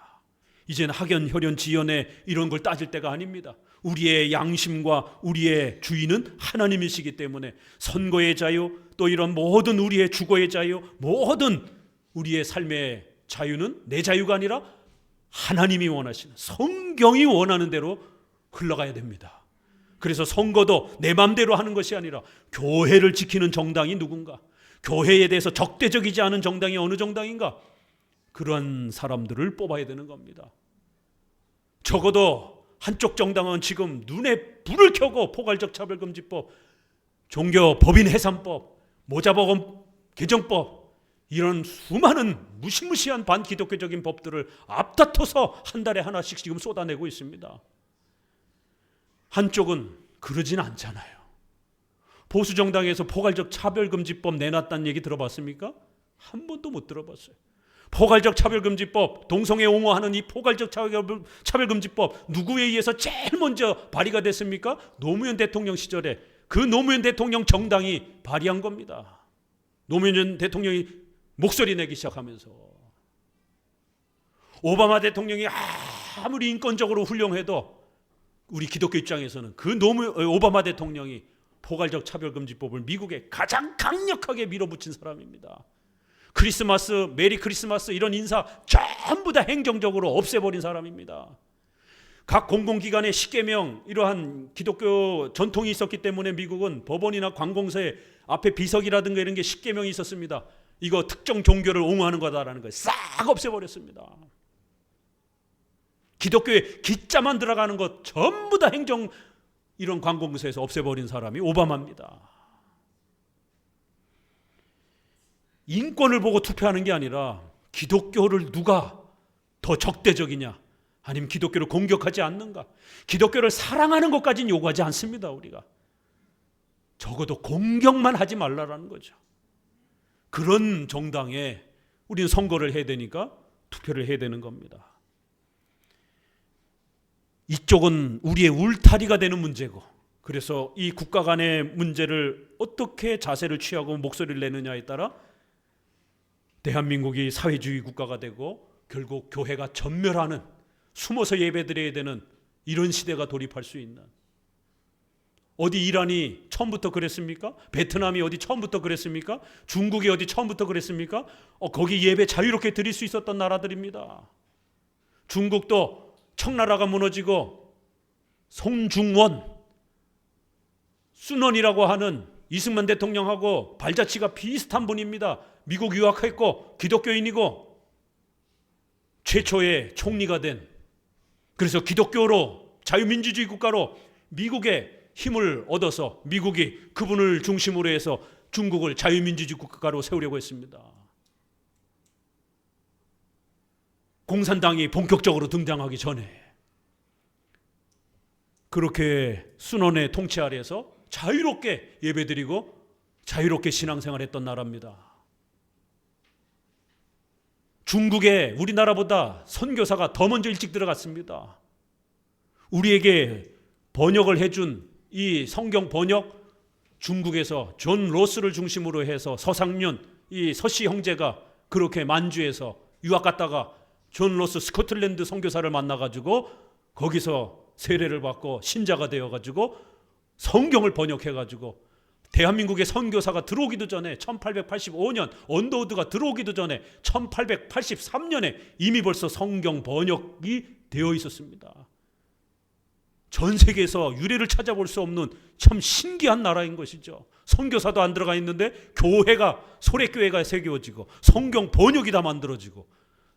이제는 학연, 혈연, 지연의 이런 걸 따질 때가 아닙니다. 우리의 양심과 우리의 주인은 하나님이시기 때문에 선거의 자유, 또 이런 모든 우리의 주거의 자유, 모든 우리의 삶의 자유는 내 자유가 아니라 하나님이 원하시는, 성경이 원하는 대로 흘러가야 됩니다. 그래서 선거도 내 맘대로 하는 것이 아니라 교회를 지키는 정당이 누군가, 교회에 대해서 적대적이지 않은 정당이 어느 정당인가, 그러한 사람들을 뽑아야 되는 겁니다. 적어도 한쪽 정당은 지금 눈에 불을 켜고 포괄적 차별금지법 종교 법인 해산법, 모자보험 개정법, 이런 수많은 무시무시한 반기독교적인 법들을 앞다퉈서 한 달에 하나씩 지금 쏟아내고 있습니다. 한쪽은 그러진 않잖아요. 보수정당에서 포괄적 차별금지법 내놨다는 얘기 들어봤습니까? 한 번도 못 들어봤어요. 포괄적 차별금지법, 동성애 옹호하는 이 포괄적 차별금지법 누구에 의해서 제일 먼저 발의가 됐습니까? 노무현 대통령 시절에 그 노무현 대통령 정당이 발의한 겁니다. 노무현 대통령이 목소리 내기 시작하면서 오바마 대통령이 아무리 인권적으로 훌륭해도 우리 기독교 입장에서는 그 오바마 대통령이 포괄적 차별금지법을 미국에 가장 강력하게 밀어붙인 사람입니다. 크리스마스, 메리 크리스마스 이런 인사 전부 다 행정적으로 없애버린 사람입니다. 각 공공기관의 십계명, 이러한 기독교 전통이 있었기 때문에 미국은 법원이나 관공서에 앞에 비석이라든가 이런 게 십계명이 있었습니다. 이거 특정 종교를 옹호하는 거다라는 걸 싹 없애버렸습니다. 기독교에 기자만 들어가는 것 전부 다 행정 이런 관공서에서 없애버린 사람이 오바마입니다. 인권을 보고 투표하는 게 아니라 기독교를 누가 더 적대적이냐, 아니면 기독교를 공격하지 않는가, 기독교를 사랑하는 것까지는 요구하지 않습니다. 우리가 적어도 공격만 하지 말라라는 거죠. 그런 정당에 우리는 선거를 해야 되니까 투표를 해야 되는 겁니다. 이쪽은 우리의 울타리가 되는 문제고, 그래서 이 국가 간의 문제를 어떻게 자세를 취하고 목소리를 내느냐에 따라 대한민국이 사회주의 국가가 되고 결국 교회가 전멸하는, 숨어서 예배드려야 되는 이런 시대가 돌입할 수 있는, 어디 이란이 처음부터 그랬습니까? 베트남이 어디 처음부터 그랬습니까? 중국이 어디 처음부터 그랬습니까? 거기 예배 자유롭게 드릴 수 있었던 나라들입니다. 중국도 청나라가 무너지고 송중원, 순원이라고 하는 이승만 대통령하고 발자취가 비슷한 분입니다. 미국 유학했고 기독교인이고 최초의 총리가 된, 그래서 기독교로 자유민주주의 국가로 미국의 힘을 얻어서 미국이 그분을 중심으로 해서 중국을 자유민주주의 국가로 세우려고 했습니다. 공산당이 본격적으로 등장하기 전에 그렇게 순원의 통치 아래에서 자유롭게 예배드리고 자유롭게 신앙생활했던 나라입니다. 중국에 우리나라보다 선교사가 더 먼저 일찍 들어갔습니다. 우리에게 번역을 해준 이 성경 번역, 중국에서 존 로스를 중심으로 해서 서상륜, 이 서씨 형제가 그렇게 만주에서 유학 갔다가 존 로스 스코틀랜드 선교사를 만나가지고 거기서 세례를 받고 신자가 되어가지고 성경을 번역해가지고 대한민국의 선교사가 들어오기도 전에 1885년 언더우드가 들어오기도 전에 1883년에 이미 벌써 성경 번역이 되어 있었습니다. 전 세계에서 유래를 찾아볼 수 없는 참 신기한 나라인 것이죠. 선교사도 안 들어가 있는데 교회가, 소래교회가 세워지고 성경 번역이 다 만들어지고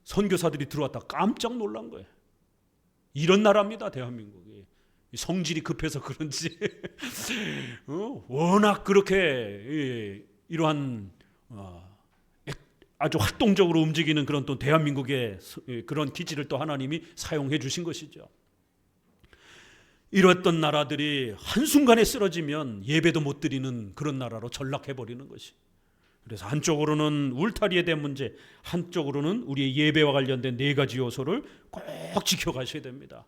선교사들이 들어왔다 깜짝 놀란 거예요. 이런 나라입니다, 대한민국이. 성질이 급해서 그런지 워낙 그렇게 이러한 아주 활동적으로 움직이는 그런 또 대한민국의 그런 기질을 또 하나님이 사용해 주신 것이죠. 이랬던 나라들이 한순간에 쓰러지면 예배도 못 드리는 그런 나라로 전락해버리는 것이. 그래서 한쪽으로는 울타리에 대한 문제, 한쪽으로는 우리의 예배와 관련된 네 가지 요소를 꼭 지켜가셔야 됩니다.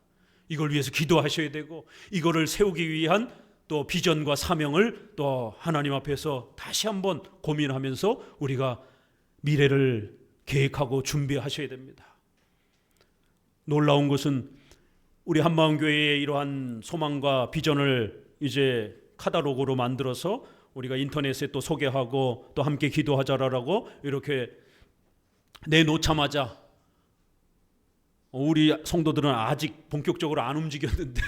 이걸 위해서 기도하셔야 되고, 이거를 세우기 위한 또 비전과 사명을 또 하나님 앞에서 다시 한번 고민하면서 우리가 미래를 계획하고 준비하셔야 됩니다. 놀라운 것은 우리 한마음교회의 이러한 소망과 비전을 이제 카탈로그로 만들어서 우리가 인터넷에 또 소개하고 또 함께 기도하자라고 이렇게 내놓자마자 우리 성도들은 아직 본격적으로 안 움직였는데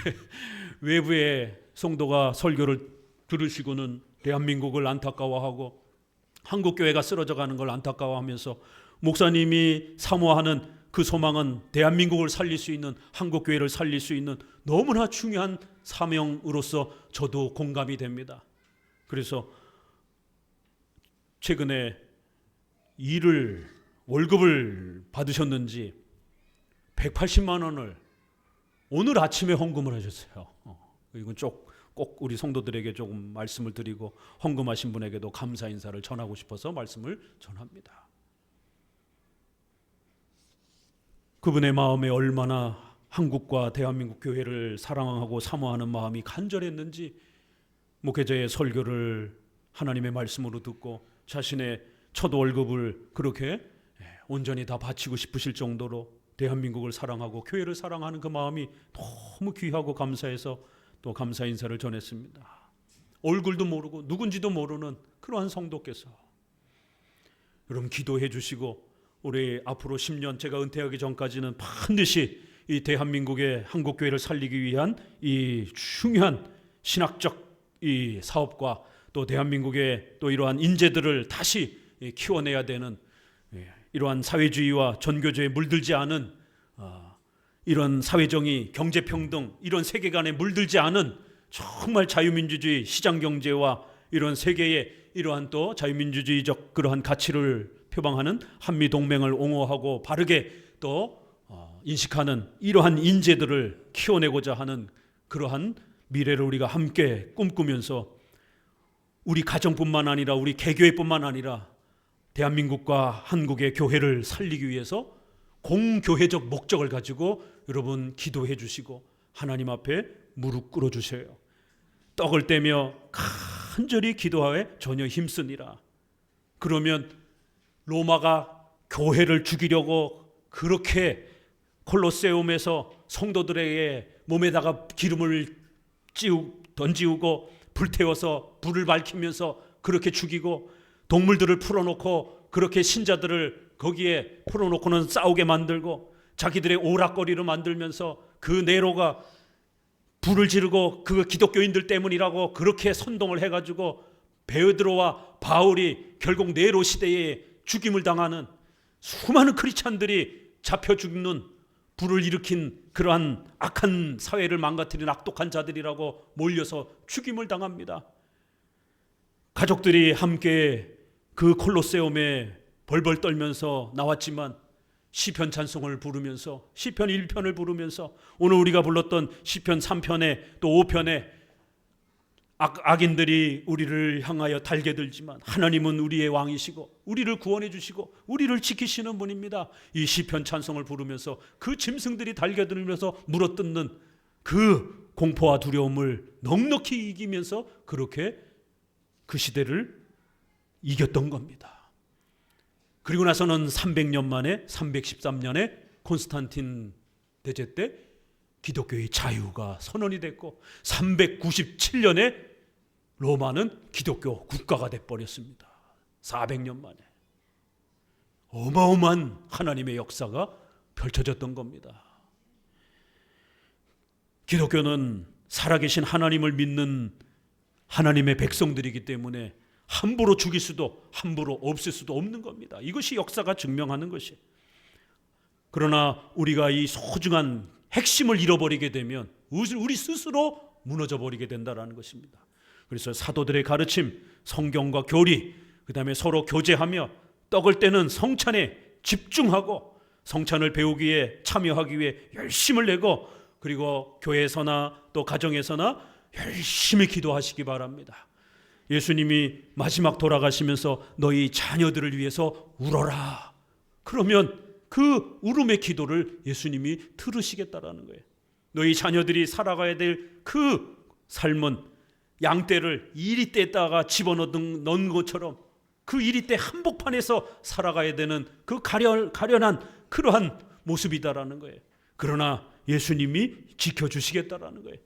외부의 성도가 설교를 들으시고는 대한민국을 안타까워하고 한국교회가 쓰러져가는 걸 안타까워하면서 목사님이 사모하는 그 소망은 대한민국을 살릴 수 있는, 한국교회를 살릴 수 있는 너무나 중요한 사명으로서 저도 공감이 됩니다. 그래서 최근에 월급을 받으셨는지 180만 원을 오늘 아침에 헌금을 하셨어요. 이건 꼭 우리 성도들에게 조금 말씀을 드리고 헌금하신 분에게도 감사 인사를 전하고 싶어서 말씀을 전합니다. 그분의 마음에 얼마나 한국과 대한민국 교회를 사랑하고 사모하는 마음이 간절했는지 목회자의 설교를 하나님의 말씀으로 듣고 자신의 첫 월급을 그렇게 온전히 다 바치고 싶으실 정도로 대한민국을 사랑하고 교회를 사랑하는 그 마음이 너무 귀하고 감사해서 또 감사 인사를 전했습니다. 얼굴도 모르고 누군지도 모르는 그러한 성도께서 여러분 기도해 주시고 우리 앞으로 10년 제가 은퇴하기 전까지는 반드시 이 대한민국의 한국교회를 살리기 위한 이 중요한 신학적 이 사업과 또 대한민국의 또 이러한 인재들을 다시 키워내야 되는 이러한 사회주의와 전교조에 물들지 않은 이런 사회정의, 경제평등 이런 세계관에 물들지 않은 정말 자유민주주의, 시장경제와 이런 세계의 이러한 또 자유민주주의적 그러한 가치를 표방하는 한미동맹을 옹호하고 바르게 또 인식하는 이러한 인재들을 키워내고자 하는 그러한 미래를 우리가 함께 꿈꾸면서 우리 가정뿐만 아니라 우리 개교회뿐만 아니라 대한민국과 한국의 교회를 살리기 위해서 공교회적 목적을 가지고 여러분 기도해 주시고 하나님 앞에 무릎 꿇어 주셔요. 떡을 떼며 간절히 기도하에 전혀 힘쓰니라. 그러면 로마가 교회를 죽이려고 그렇게 콜로세움에서 성도들에게 몸에다가 기름을 던지우고 불태워서 불을 밝히면서 그렇게 죽이고 동물들을 풀어놓고 그렇게 신자들을 거기에 풀어놓고는 싸우게 만들고 자기들의 오락거리를 만들면서 그 네로가 불을 지르고 그 기독교인들 때문이라고 그렇게 선동을 해가지고 베드로와 바울이 결국 네로 시대에 죽임을 당하는 수많은 크리스찬들이 잡혀 죽는 불을 일으킨 그러한 악한 사회를 망가뜨린 악독한 자들이라고 몰려서 죽임을 당합니다. 가족들이 함께 그 콜로세움에 벌벌 떨면서 나왔지만 시편 찬송을 부르면서 시편 1편을 부르면서 오늘 우리가 불렀던 시편 3편에 또 5편에 악인들이 우리를 향하여 달게들지만 하나님은 우리의 왕이시고 우리를 구원해 주시고 우리를 지키시는 분입니다. 이 시편 찬송을 부르면서 그 짐승들이 달게들면서 물어뜯는 그 공포와 두려움을 넉넉히 이기면서 그렇게 그 시대를 이겼던 겁니다. 그리고 나서는 300년 만에 313년에 콘스탄틴 대제 때 기독교의 자유가 선언이 됐고 397년에 로마는 기독교 국가가 돼버렸습니다. 400년 만에 어마어마한 하나님의 역사가 펼쳐졌던 겁니다. 기독교는 살아계신 하나님을 믿는 하나님의 백성들이기 때문에 함부로 죽일 수도 함부로 없앨 수도 없는 겁니다. 이것이 역사가 증명하는 것이. 그러나 우리가 이 소중한 핵심을 잃어버리게 되면 우리 스스로 무너져 버리게 된다는 것입니다. 그래서 사도들의 가르침, 성경과 교리, 그 다음에 서로 교제하며 떡을 떼는 성찬에 집중하고 성찬을 배우기에 참여하기 위해 열심을 내고 그리고 교회에서나 또 가정에서나 열심히 기도하시기 바랍니다. 예수님이 마지막 돌아가시면서 너희 자녀들을 위해서 울어라. 그러면 그 울음의 기도를 예수님이 들으시겠다라는 거예요. 너희 자녀들이 살아가야 될 그 삶은 양떼를 이리떼에다가 집어넣은 것처럼 그 이리떼 한복판에서 살아가야 되는 그 가련한 그러한 모습이다라는 거예요. 그러나 예수님이 지켜주시겠다라는 거예요.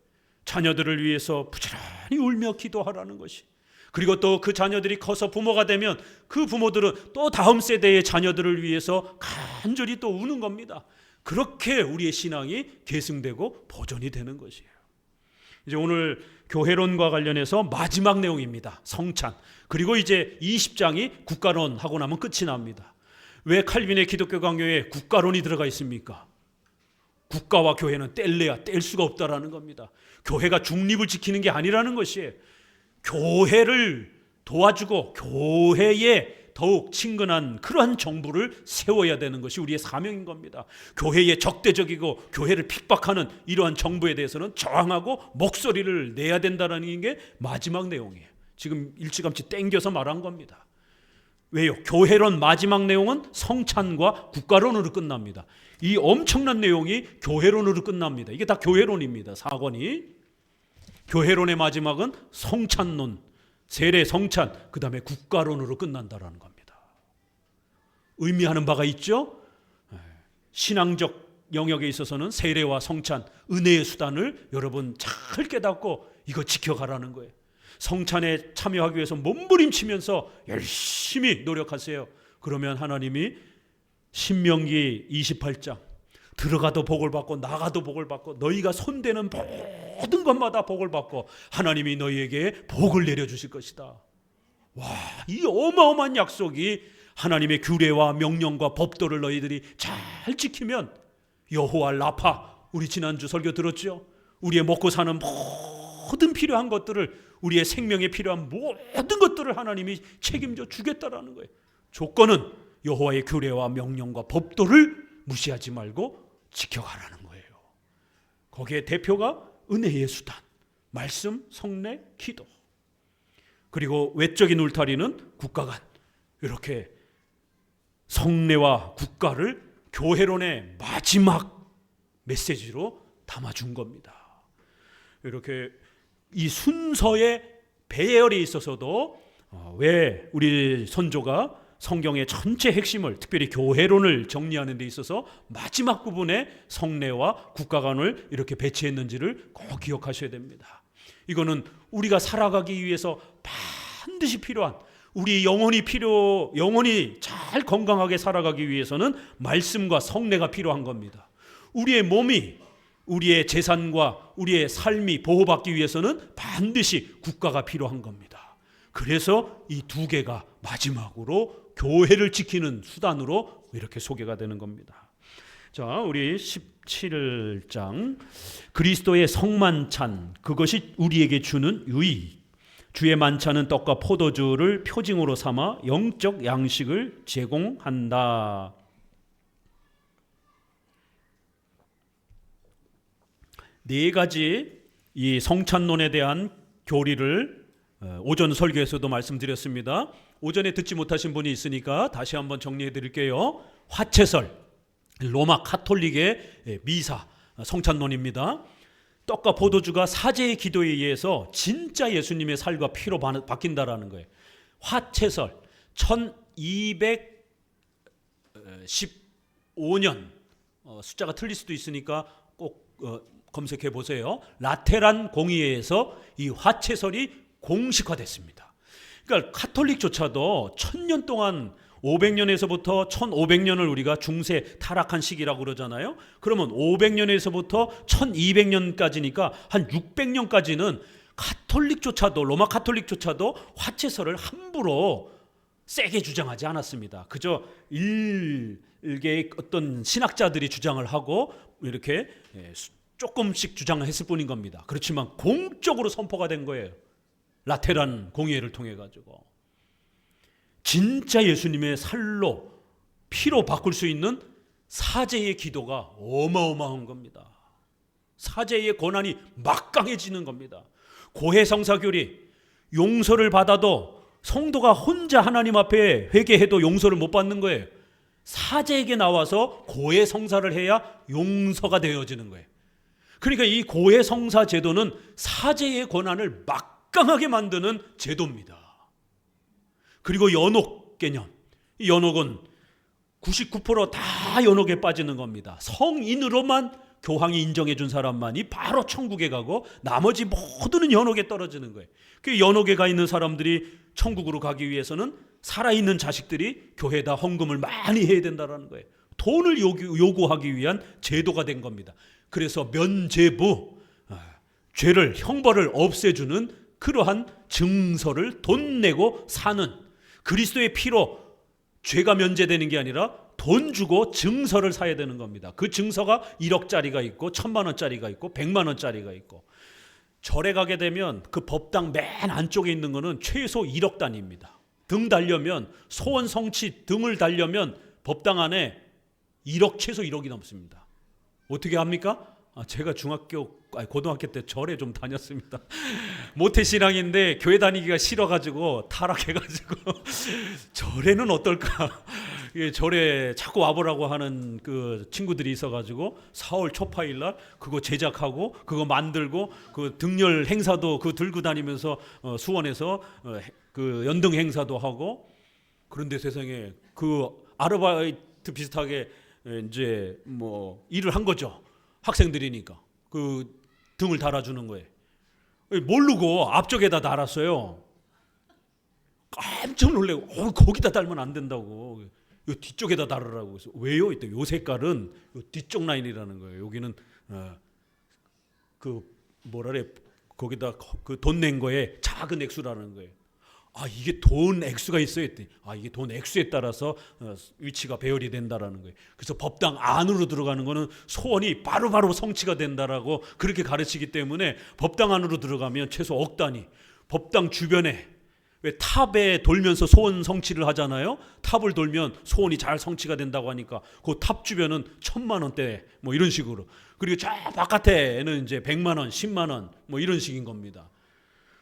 자녀들을 위해서 부지런히 울며 기도하라는 것이. 그리고 또 그 자녀들이 커서 부모가 되면 그 부모들은 또 다음 세대의 자녀들을 위해서 간절히 또 우는 겁니다. 그렇게 우리의 신앙이 계승되고 보존이 되는 것이에요. 이제 오늘 교회론과 관련해서 마지막 내용입니다. 성찬. 그리고 이제 20장이 국가론하고 나면 끝이 납니다. 왜 칼빈의 기독교 강요에 국가론이 들어가 있습니까? 국가와 교회는 뗄래야 뗄 수가 없다라는 겁니다. 교회가 중립을 지키는 게 아니라는 것이에요. 교회를 도와주고 교회에 더욱 친근한 그러한 정부를 세워야 되는 것이 우리의 사명인 겁니다. 교회에 적대적이고 교회를 핍박하는 이러한 정부에 대해서는 저항하고 목소리를 내야 된다는 게 마지막 내용이에요. 지금 일찌감치 땡겨서 말한 겁니다. 왜요? 교회론 마지막 내용은 성찬과 국가론으로 끝납니다. 이 엄청난 내용이 교회론으로 끝납니다. 이게 다 교회론입니다. 4권이. 교회론의 마지막은 성찬론, 세례, 성찬, 그 다음에 국가론으로 끝난다라는 겁니다. 의미하는 바가 있죠? 신앙적 영역에 있어서는 세례와 성찬, 은혜의 수단을 여러분 잘 깨닫고 이거 지켜가라는 거예요. 성찬에 참여하기 위해서 몸부림치면서 열심히 노력하세요. 그러면 하나님이 신명기 28장 들어가도 복을 받고 나가도 복을 받고 너희가 손대는 모든 것마다 복을 받고 하나님이 너희에게 복을 내려주실 것이다. 와, 이 어마어마한 약속이 하나님의 규례와 명령과 법도를 너희들이 잘 지키면 여호와 라파, 우리 지난주 설교 들었죠? 우리의 먹고 사는 모든 필요한 것들을, 우리의 생명에 필요한 모든 것들을 하나님이 책임져 주겠다라는 거예요. 조건은 여호와의 규례와 명령과 법도를 무시하지 말고 지켜가라는 거예요. 거기에 대표가 은혜의 수단, 말씀, 성례, 기도. 그리고 외적인 울타리는 국가관. 이렇게 성례와 국가를 교회론의 마지막 메시지로 담아준 겁니다. 이렇게 이 순서의 배열에 있어서도 왜 우리 선조가 성경의 전체 핵심을, 특별히 교회론을 정리하는 데 있어서 마지막 부분에 성례와 국가관을 이렇게 배치했는지를 꼭 기억하셔야 됩니다. 이거는 우리가 살아가기 위해서 반드시 필요한, 우리 영혼이 잘 건강하게 살아가기 위해서는 말씀과 성례가 필요한 겁니다. 우리의 몸이, 우리의 재산과 우리의 삶이 보호받기 위해서는 반드시 국가가 필요한 겁니다. 그래서 이 두 개가 마지막으로 교회를 지키는 수단으로 이렇게 소개가 되는 겁니다. 자, 우리 17장 그리스도의 성만찬, 그것이 우리에게 주는 유익. 주의 만찬은 떡과 포도주를 표징으로 삼아 영적 양식을 제공한다. 네 가지 이 성찬론에 대한 교리를 오전 설교에서도 말씀드렸습니다. 오전에 듣지 못하신 분이 있으니까 다시 한번 정리해 드릴게요. 화채설, 로마 카톨릭의 미사, 성찬론입니다. 떡과 포도주가 사제의 기도에 의해서 진짜 예수님의 살과 피로 바뀐다라는 거예요. 화채설, 1215년, 숫자가 틀릴 수도 있으니까 꼭 검색해 보세요. 라테란 공의회에서 이 화채설이 공식화됐습니다. 그러니까 카톨릭조차도 1000년 동안 500년에서부터 1500년을 우리가 중세 타락한 시기라고 그러잖아요. 그러면 500년에서부터 1200년까지니까 한 600년까지는 카톨릭조차도, 로마 카톨릭조차도 화채설을 함부로 세게 주장하지 않았습니다. 그저 일개의 어떤 신학자들이 주장을 하고 이렇게 조금씩 주장을 했을 뿐인 겁니다. 그렇지만 공적으로 선포가 된 거예요. 라테란 공의회를 통해 가지고 진짜 예수님의 살로 피로 바꿀 수 있는 사제의 기도가 어마어마한 겁니다. 사제의 권한이 막강해지는 겁니다. 고해성사교리, 용서를 받아도 성도가 혼자 하나님 앞에 회개해도 용서를 못 받는 거예요. 사제에게 나와서 고해성사를 해야 용서가 되어지는 거예요. 그러니까 이 고해성사 제도는 사제의 권한을 막강하게 만드는 제도입니다. 그리고 연옥 개념, 이 연옥은 99%다 연옥에 빠지는 겁니다. 성인으로만 교황이 인정해 준 사람만이 바로 천국에 가고 나머지 모두는 연옥에 떨어지는 거예요. 그 연옥에 가 있는 사람들이 천국으로 가기 위해서는 살아있는 자식들이 교회에다 헌금을 많이 해야 된다는 거예요. 돈을 요구하기 위한 제도가 된 겁니다. 그래서 면죄부, 죄를, 형벌을 없애주는 그러한 증서를 돈 내고 사는, 그리스도의 피로 죄가 면제되는 게 아니라 돈 주고 증서를 사야 되는 겁니다. 그 증서가 1억짜리가 있고 1000만 원짜리가 있고 100만 원짜리가 있고 절에 가게 되면 그 법당 맨 안쪽에 있는 거는 최소 1억 단위입니다. 등 달려면 소원 성취 등을 달려면 법당 안에 최소 1억이 넘습니다. 어떻게 합니까? 제가 고등학교 때 절에 좀 다녔습니다. 모태신앙인데 교회 다니기가 싫어가지고 타락해가지고 절에는 어떨까? 절에 자꾸 와보라고 하는 그 친구들이 있어가지고 4월 초파일날 그거 제작하고 그거 만들고 그 등렬 행사도 그 들고 다니면서 수원에서 그 연등 행사도 하고. 그런데 세상에 그 아르바이트 비슷하게 이제 뭐 일을 한 거죠. 학생들이니까 그 등을 달아주는 거예요. 모르고 앞쪽에다 달았어요. 깜짝 놀래고 거기다 달면 안 된다고, 요 뒤쪽에다 달으라고. 그래서 왜요? 이때 요 색깔은 요 뒤쪽 라인이라는 거예요. 여기는 그 뭐라래, 거기다 그 돈 낸 거에 작은 액수라는 거예요. 이게 돈 액수가 있어요 했더니 이게 돈 액수에 따라서 위치가 배열이 된다라는 거예요. 그래서 법당 안으로 들어가는 거는 소원이 바로바로 성취가 된다라고 그렇게 가르치기 때문에 법당 안으로 들어가면 최소 억 단위, 법당 주변에 왜 탑에 돌면서 소원 성취를 하잖아요. 탑을 돌면 소원이 잘 성취가 된다고 하니까 그 탑 주변은 1,000만 원대 뭐 이런 식으로, 그리고 저 바깥에는 이제 100만 원, 10만 원 뭐 이런 식인 겁니다.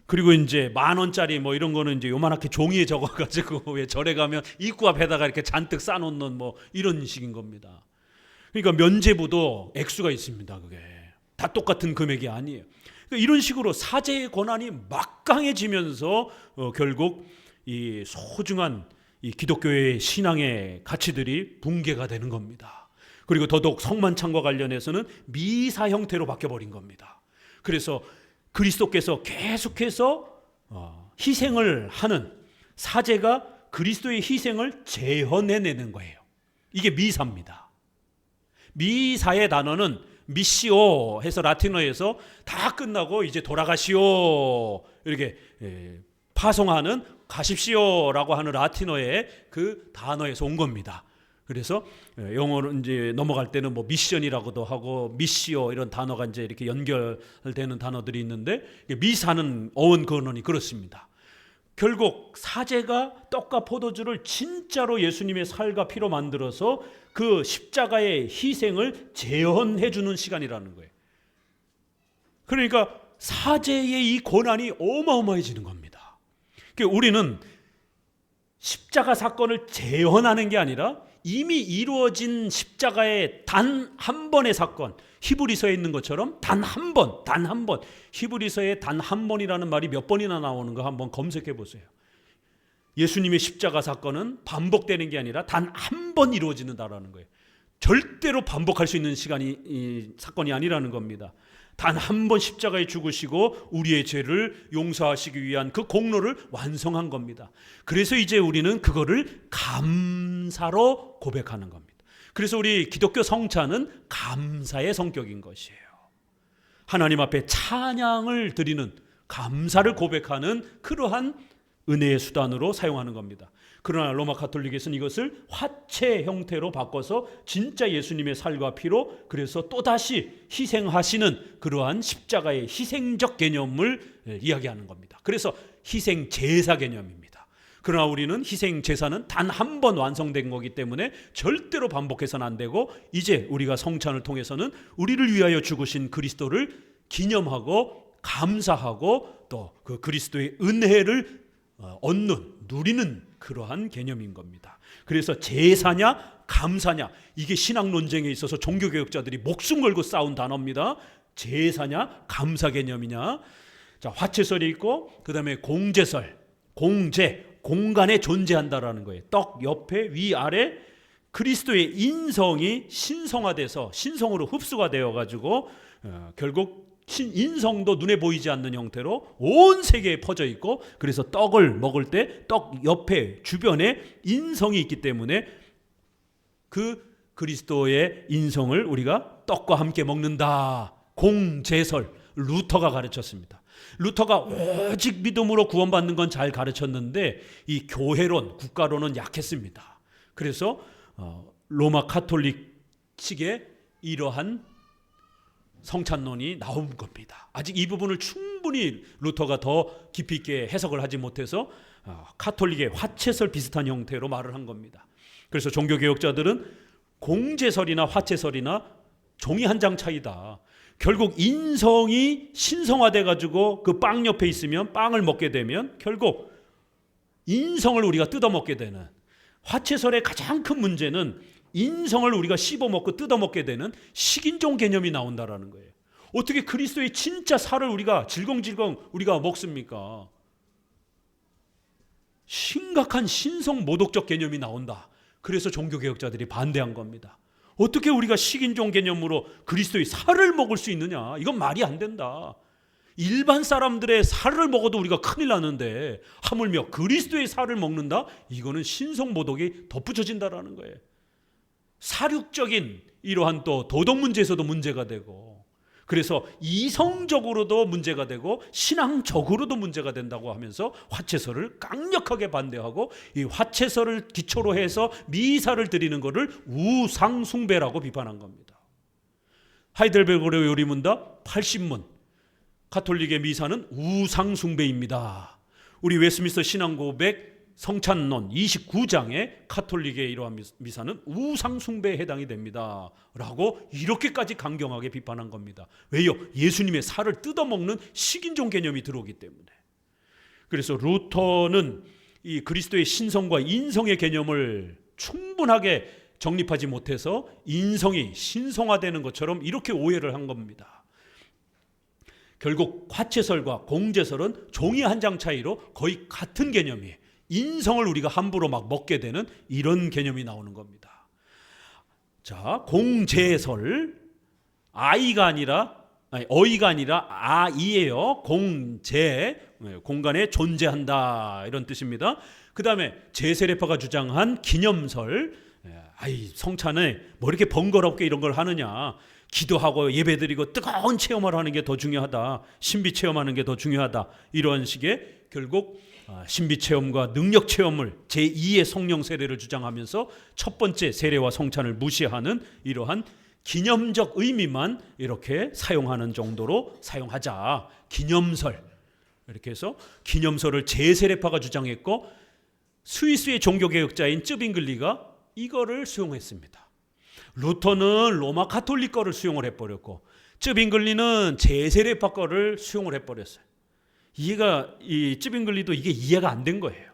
그리고 이제 10,000원짜리 뭐 이런 거는 이제 요만하게 종이에 적어가지고 왜 절에 가면 입구 앞에다가 이렇게 잔뜩 쌓아놓는 뭐 이런 식인 겁니다. 그러니까 면죄부도 액수가 있습니다. 그게 다 똑같은 금액이 아니에요. 그러니까 이런 식으로 사제의 권한이 막강해지면서 결국 이 소중한 이 기독교의 신앙의 가치들이 붕괴가 되는 겁니다. 그리고 더더욱 성만찬과 관련해서는 미사 형태로 바뀌어버린 겁니다. 그래서 그리스도께서 계속해서 희생을 하는 사제가 그리스도의 희생을 재현해내는 거예요. 이게 미사입니다. 미사의 단어는 미시오 해서 라틴어에서 다 끝나고 이제 돌아가시오 이렇게 파송하는 가십시오라고 하는 라틴어의 그 단어에서 온 겁니다. 그래서 영어로 이제 넘어갈 때는 뭐 미션이라고도 하고 미시오 이런 단어가 이제 이렇게 연결되는 단어들이 있는데, 미사는 어원 근원이 그렇습니다. 결국 사제가 떡과 포도주를 진짜로 예수님의 살과 피로 만들어서 그 십자가의 희생을 재현해 주는 시간이라는 거예요. 그러니까 사제의 이 권한이 어마어마해지는 겁니다. 그러니까 우리는 십자가 사건을 재현하는 게 아니라 이미 이루어진 십자가의 단 한 번의 사건, 히브리서에 있는 것처럼 단 한 번, 히브리서에 단 한 번이라는 말이 몇 번이나 나오는 거 한번 검색해 보세요. 예수님의 십자가 사건은 반복되는 게 아니라 단 한 번 이루어지는다라는 거예요. 절대로 반복할 수 있는 사건이 아니라는 겁니다. 단 한 번 십자가에 죽으시고 우리의 죄를 용서하시기 위한 그 공로를 완성한 겁니다. 그래서 이제 우리는 그거를 감사로 고백하는 겁니다. 그래서 우리 기독교 성찬은 감사의 성격인 것이에요. 하나님 앞에 찬양을 드리는, 감사를 고백하는 그러한 은혜의 수단으로 사용하는 겁니다. 그러나 로마 가톨릭에서는 이것을 화채 형태로 바꿔서 진짜 예수님의 살과 피로, 그래서 또다시 희생하시는 그러한 십자가의 희생적 개념을 이야기하는 겁니다. 그래서 희생 제사 개념입니다. 그러나 우리는 희생 제사는 단 한 번 완성된 거기 때문에 절대로 반복해서는 안 되고, 이제 우리가 성찬을 통해서는 우리를 위하여 죽으신 그리스도를 기념하고 감사하고 또 그 그리스도의 은혜를 누리는 그러한 개념인 겁니다. 그래서 제사냐 감사냐, 이게 신학 논쟁에 있어서 종교개혁자들이 목숨 걸고 싸운 단어입니다. 제사냐 감사 개념이냐. 자, 화채설이 있고 그 다음에 공제설, 공간에 존재한다라는 거예요. 떡 옆에 위아래 그리스도의 인성이 신성화돼서 신성으로 흡수가 되어가지고 결국 인성도 눈에 보이지 않는 형태로 온 세계에 퍼져 있고, 그래서 떡을 먹을 때 떡 옆에 주변에 인성이 있기 때문에 그 그리스도의 인성을 우리가 떡과 함께 먹는다. 공제설, 루터가 가르쳤습니다. 루터가 오직 믿음으로 구원받는 건 잘 가르쳤는데 이 교회론, 국가론은 약했습니다. 그래서 로마 가톨릭 측의 이러한 성찬론이 나온 겁니다. 아직 이 부분을 충분히 루터가 더 깊이 있게 해석을 하지 못해서 카톨릭의 화채설 비슷한 형태로 말을 한 겁니다. 그래서 종교개혁자들은 공제설이나 화채설이나 종이 한 장 차이다. 결국 인성이 신성화돼 가지고 그 빵 옆에 있으면 빵을 먹게 되면 결국 인성을 우리가 뜯어먹게 되는, 화채설의 가장 큰 문제는 인성을 우리가 씹어먹고 뜯어먹게 되는 식인종 개념이 나온다라는 거예요. 어떻게 그리스도의 진짜 살을 우리가 질겅질겅 우리가 먹습니까? 심각한 신성 모독적 개념이 나온다. 그래서 종교개혁자들이 반대한 겁니다. 어떻게 우리가 식인종 개념으로 그리스도의 살을 먹을 수 있느냐? 이건 말이 안 된다. 일반 사람들의 살을 먹어도 우리가 큰일 나는데 하물며 그리스도의 살을 먹는다? 이거는 신성 모독이 덧붙여진다라는 거예요. 사륙적인 이러한 또 도덕 문제에서도 문제가 되고, 그래서 이성적으로도 문제가 되고 신앙적으로도 문제가 된다고 하면서 화채설을 강력하게 반대하고, 이 화채설을 기초로 해서 미사를 드리는 것을 우상숭배라고 비판한 겁니다. 하이델베르그의 요리문답 80문, 가톨릭의 미사는 우상숭배입니다. 우리 웨스트민스터 신앙고백 성찬론 29장에 가톨릭의 이러한 미사는 우상숭배에 해당이 됩니다 라고 이렇게까지 강경하게 비판한 겁니다. 왜요? 예수님의 살을 뜯어먹는 식인종 개념이 들어오기 때문에. 그래서 루터는 이 그리스도의 신성과 인성의 개념을 충분하게 정립하지 못해서 인성이 신성화되는 것처럼 이렇게 오해를 한 겁니다. 결국 화채설과 공제설은 종이 한 장 차이로 거의 같은 개념이에요. 인성을 우리가 함부로 막 먹게 되는 이런 개념이 나오는 겁니다. 자, 공제설, 어이가 아니라 아이예요. 공제, 공간에 존재한다 이런 뜻입니다. 그 다음에 제세례파가 주장한 기념설, 성찬에 뭐 이렇게 번거롭게 이런 걸 하느냐, 기도하고 예배드리고 뜨거운 체험을 하는 게 더 중요하다, 신비 체험하는 게 더 중요하다, 이런 식의 결국 신비 체험과 능력 체험을 제2의 성령 세례를 주장하면서 첫 번째 세례와 성찬을 무시하는 이러한 기념적 의미만 이렇게 사용하는 정도로 사용하자. 기념설, 이렇게 해서 기념설을 제세례파가 주장했고, 스위스의 종교개혁자인 쯔빙글리가 이거를 수용했습니다. 루터는 로마 가톨릭 거를 수용을 해버렸고, 쯔빙글리는 제세례파 거를 수용을 해버렸어요. 이 쯔빙글리도 이게 이해가 안 된 거예요.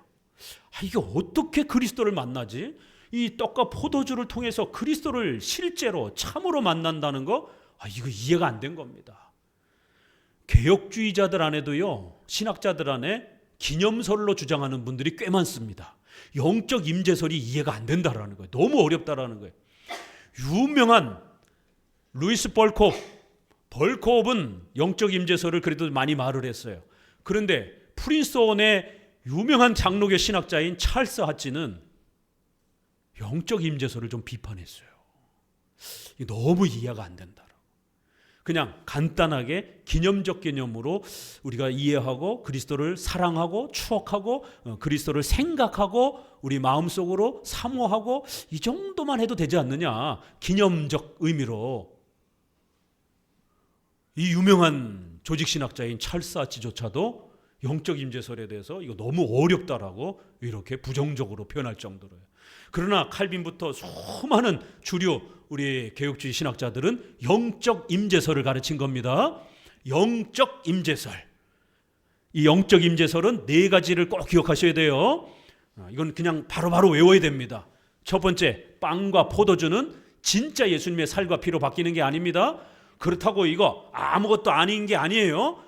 이게 어떻게 그리스도를 만나지? 이 떡과 포도주를 통해서 그리스도를 실제로 참으로 만난다는 거, 이거 이해가 안 된 겁니다. 개혁주의자들 안에도요, 신학자들 안에 기념설로 주장하는 분들이 꽤 많습니다. 영적 임재설이 이해가 안 된다라는 거예요. 너무 어렵다라는 거예요. 유명한 루이스 벌코프는 영적 임재설을 그래도 많이 말을 했어요. 그런데 프린스턴의 유명한 장로교 신학자인 찰스 하치는 영적 임재설을 좀 비판했어요. 너무 이해가 안 된다라고. 그냥 간단하게 기념적 개념으로 우리가 이해하고 그리스도를 사랑하고 추억하고 그리스도를 생각하고 우리 마음속으로 사모하고 이 정도만 해도 되지 않느냐, 기념적 의미로. 이 유명한 조직신학자인 찰스 하치조차도 영적 임재설에 대해서 이거 너무 어렵다라고 이렇게 부정적으로 표현할 정도로요. 그러나 칼빈부터 수많은 주류 우리 개혁주의 신학자들은 영적 임재설을 가르친 겁니다. 영적 임재설. 이 영적 임재설은 네 가지를 꼭 기억하셔야 돼요. 이건 그냥 바로바로 외워야 됩니다. 첫 번째, 빵과 포도주는 진짜 예수님의 살과 피로 바뀌는 게 아닙니다. 그렇다고 이거 아무것도 아닌 게 아니에요.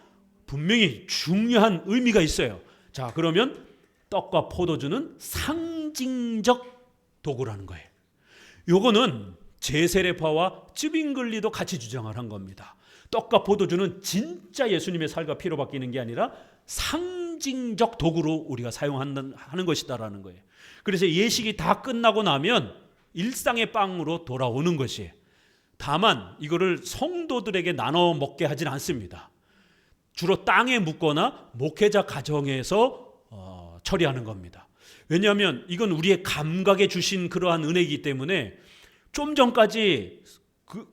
분명히 중요한 의미가 있어요. 자, 그러면 떡과 포도주는 상징적 도구라는 거예요. 요거는 제세례파와 쯔빙글리도 같이 주장을 한 겁니다. 떡과 포도주는 진짜 예수님의 살과 피로 바뀌는 게 아니라 상징적 도구로 우리가 사용하는 것이다라는 거예요. 그래서 예식이 다 끝나고 나면 일상의 빵으로 돌아오는 것이에요. 다만 이거를 성도들에게 나눠 먹게 하진 않습니다. 주로 땅에 묻거나 목회자 가정에서 처리하는 겁니다. 왜냐하면 이건 우리의 감각에 주신 그러한 은혜이기 때문에 좀 전까지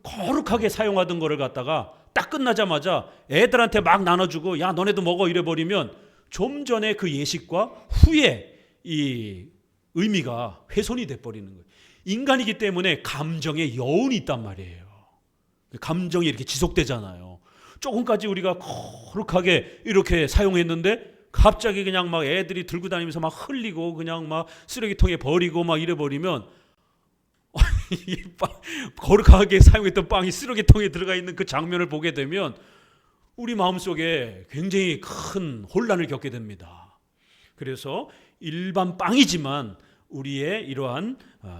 거룩하게 사용하던 거를 갖다가 딱 끝나자마자 애들한테 막 나눠주고 야 너네도 먹어 이래버리면 좀 전에 그 예식과 후에 이 의미가 훼손이 돼버리는 거예요. 인간이기 때문에 감정에 여운이 있단 말이에요. 감정이 이렇게 지속되잖아요. 조금까지 우리가 거룩하게 이렇게 사용했는데 갑자기 그냥 막 애들이 들고 다니면서 막 흘리고 그냥 막 쓰레기통에 버리고 막 이래버리면 이 거룩하게 사용했던 빵이 쓰레기통에 들어가 있는 그 장면을 보게 되면 우리 마음속에 굉장히 큰 혼란을 겪게 됩니다. 그래서 일반 빵이지만 우리의 이러한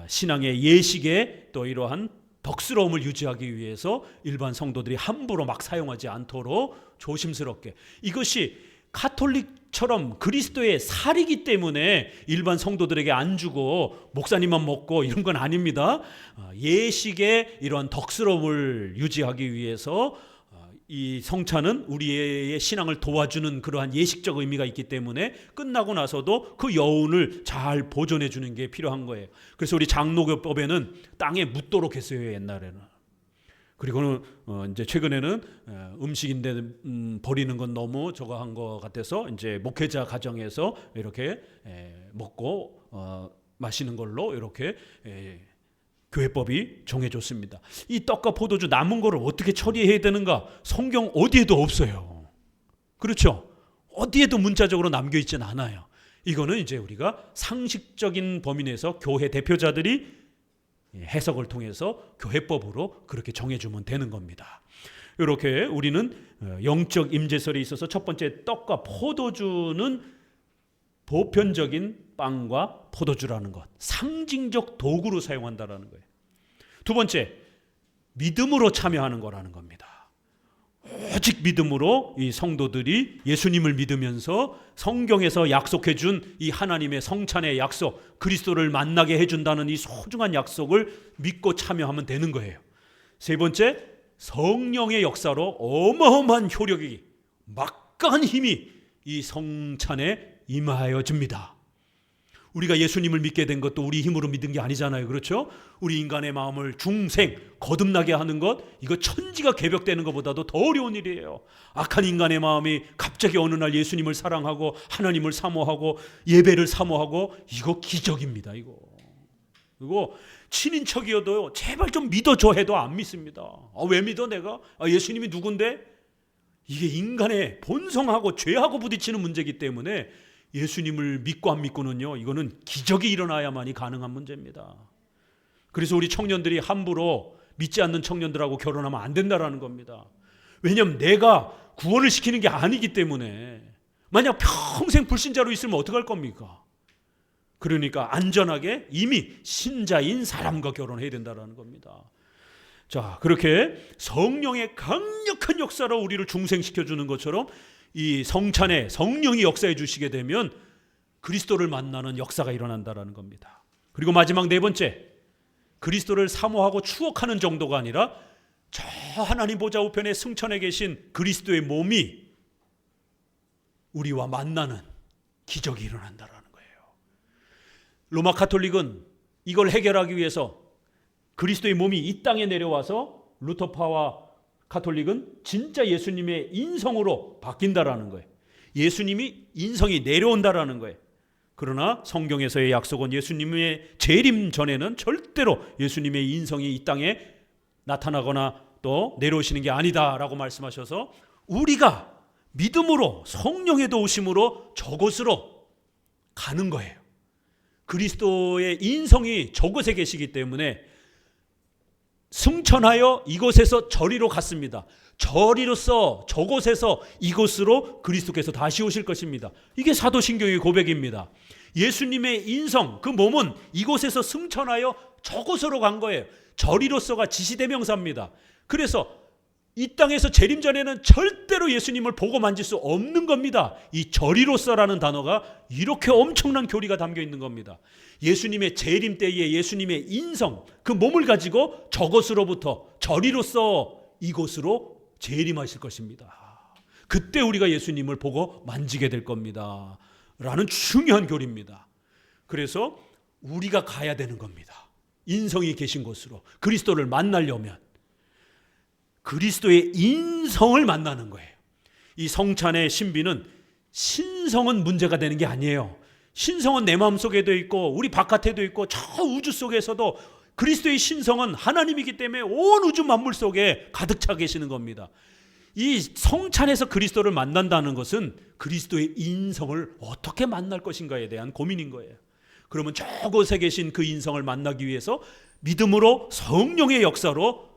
신앙의 예식에 또 이러한 덕스러움을 유지하기 위해서 일반 성도들이 함부로 막 사용하지 않도록 조심스럽게, 이것이 가톨릭처럼 그리스도의 살이기 때문에 일반 성도들에게 안 주고 목사님만 먹고 이런 건 아닙니다. 예식의 이러한 덕스러움을 유지하기 위해서 이 성찬은 우리의 신앙을 도와주는 그러한 예식적 의미가 있기 때문에 끝나고 나서도 그 여운을 잘 보존해 주는 게 필요한 거예요. 그래서 우리 장로교법에는 땅에 묻도록 했어요, 옛날에는. 그리고는 이제 최근에는 음식인데 버리는 건 너무 저거 한 것 같아서 이제 목회자 가정에서 이렇게 먹고 마시는 걸로 이렇게 교회법이 정해졌습니다. 이 떡과 포도주 남은 거를 어떻게 처리해야 되는가? 성경 어디에도 없어요. 그렇죠? 어디에도 문자적으로 남겨 있지는 않아요. 이거는 이제 우리가 상식적인 범위 내에서 교회 대표자들이 해석을 통해서 교회법으로 그렇게 정해주면 되는 겁니다. 이렇게 우리는 영적 임재설에 있어서 첫 번째 떡과 포도주는 보편적인 빵과 포도주라는 것, 상징적 도구로 사용한다라는 거예요. 두 번째, 믿음으로 참여하는 거라는 겁니다. 오직 믿음으로 이 성도들이 예수님을 믿으면서 성경에서 약속해 준 이 하나님의 성찬의 약속, 그리스도를 만나게 해준다는 이 소중한 약속을 믿고 참여하면 되는 거예요. 세 번째, 성령의 역사로 어마어마한 효력이, 막강한 힘이 이 성찬에 임하여 줍니다. 우리가 예수님을 믿게 된 것도 우리 힘으로 믿은 게 아니잖아요. 그렇죠? 우리 인간의 마음을 중생, 거듭나게 하는 것, 이거 천지가 개벽되는 것보다도 더 어려운 일이에요. 악한 인간의 마음이 갑자기 어느 날 예수님을 사랑하고 하나님을 사모하고 예배를 사모하고, 이거 기적입니다. 이거 친인척이어도 제발 좀 믿어줘 해도 안 믿습니다. 왜 믿어 내가? 예수님이 누군데? 이게 인간의 본성하고 죄하고 부딪히는 문제이기 때문에 예수님을 믿고 안 믿고는요, 이거는 기적이 일어나야만이 가능한 문제입니다. 그래서 우리 청년들이 함부로 믿지 않는 청년들하고 결혼하면 안 된다라는 겁니다. 왜냐하면 내가 구원을 시키는 게 아니기 때문에. 만약 평생 불신자로 있으면 어떡할 겁니까? 그러니까 안전하게 이미 신자인 사람과 결혼해야 된다라는 겁니다. 자, 그렇게 성령의 강력한 역사로 우리를 중생시켜주는 것처럼 이 성찬에 성령이 역사해 주시게 되면 그리스도를 만나는 역사가 일어난다라는 겁니다. 그리고 마지막 네 번째, 그리스도를 사모하고 추억하는 정도가 아니라 저 하나님 보좌 우편에 승천해 계신 그리스도의 몸이 우리와 만나는 기적이 일어난다라는 거예요. 로마 가톨릭은 이걸 해결하기 위해서 그리스도의 몸이 이 땅에 내려와서 루터파와 가톨릭은 진짜 예수님의 인성으로 바뀐다라는 거예요. 예수님이 인성이 내려온다라는 거예요. 그러나 성경에서의 약속은 예수님의 재림 전에는 절대로 예수님의 인성이 이 땅에 나타나거나 또 내려오시는 게 아니다라고 말씀하셔서 우리가 믿음으로 성령의 도우심으로 저곳으로 가는 거예요. 그리스도의 인성이 저곳에 계시기 때문에 승천하여 이곳에서 저리로 갔습니다. 저리로서 저곳에서 이곳으로 그리스도께서 다시 오실 것입니다. 이게 사도신경의 고백입니다. 예수님의 인성, 그 몸은 이곳에서 승천하여 저곳으로 간 거예요. 저리로서가 지시대명사입니다. 그래서 이 땅에서 재림 전에는 절대로 예수님을 보고 만질 수 없는 겁니다. 이 저리로서라는 단어가 이렇게 엄청난 교리가 담겨 있는 겁니다. 예수님의 재림 때에 예수님의 인성, 그 몸을 가지고 저것으로부터 저리로서 이곳으로 재림하실 것입니다. 그때 우리가 예수님을 보고 만지게 될 겁니다. 라는 중요한 교리입니다. 그래서 우리가 가야 되는 겁니다. 인성이 계신 곳으로 그리스도를 만나려면. 그리스도의 인성을 만나는 거예요. 이 성찬의 신비는 신성은 문제가 되는 게 아니에요. 신성은 내 마음속에도 있고 우리 바깥에도 있고 저 우주 속에서도 그리스도의 신성은 하나님이기 때문에 온 우주 만물 속에 가득 차 계시는 겁니다. 이 성찬에서 그리스도를 만난다는 것은 그리스도의 인성을 어떻게 만날 것인가에 대한 고민인 거예요. 그러면 저곳에 계신 그 인성을 만나기 위해서 믿음으로 성령의 역사로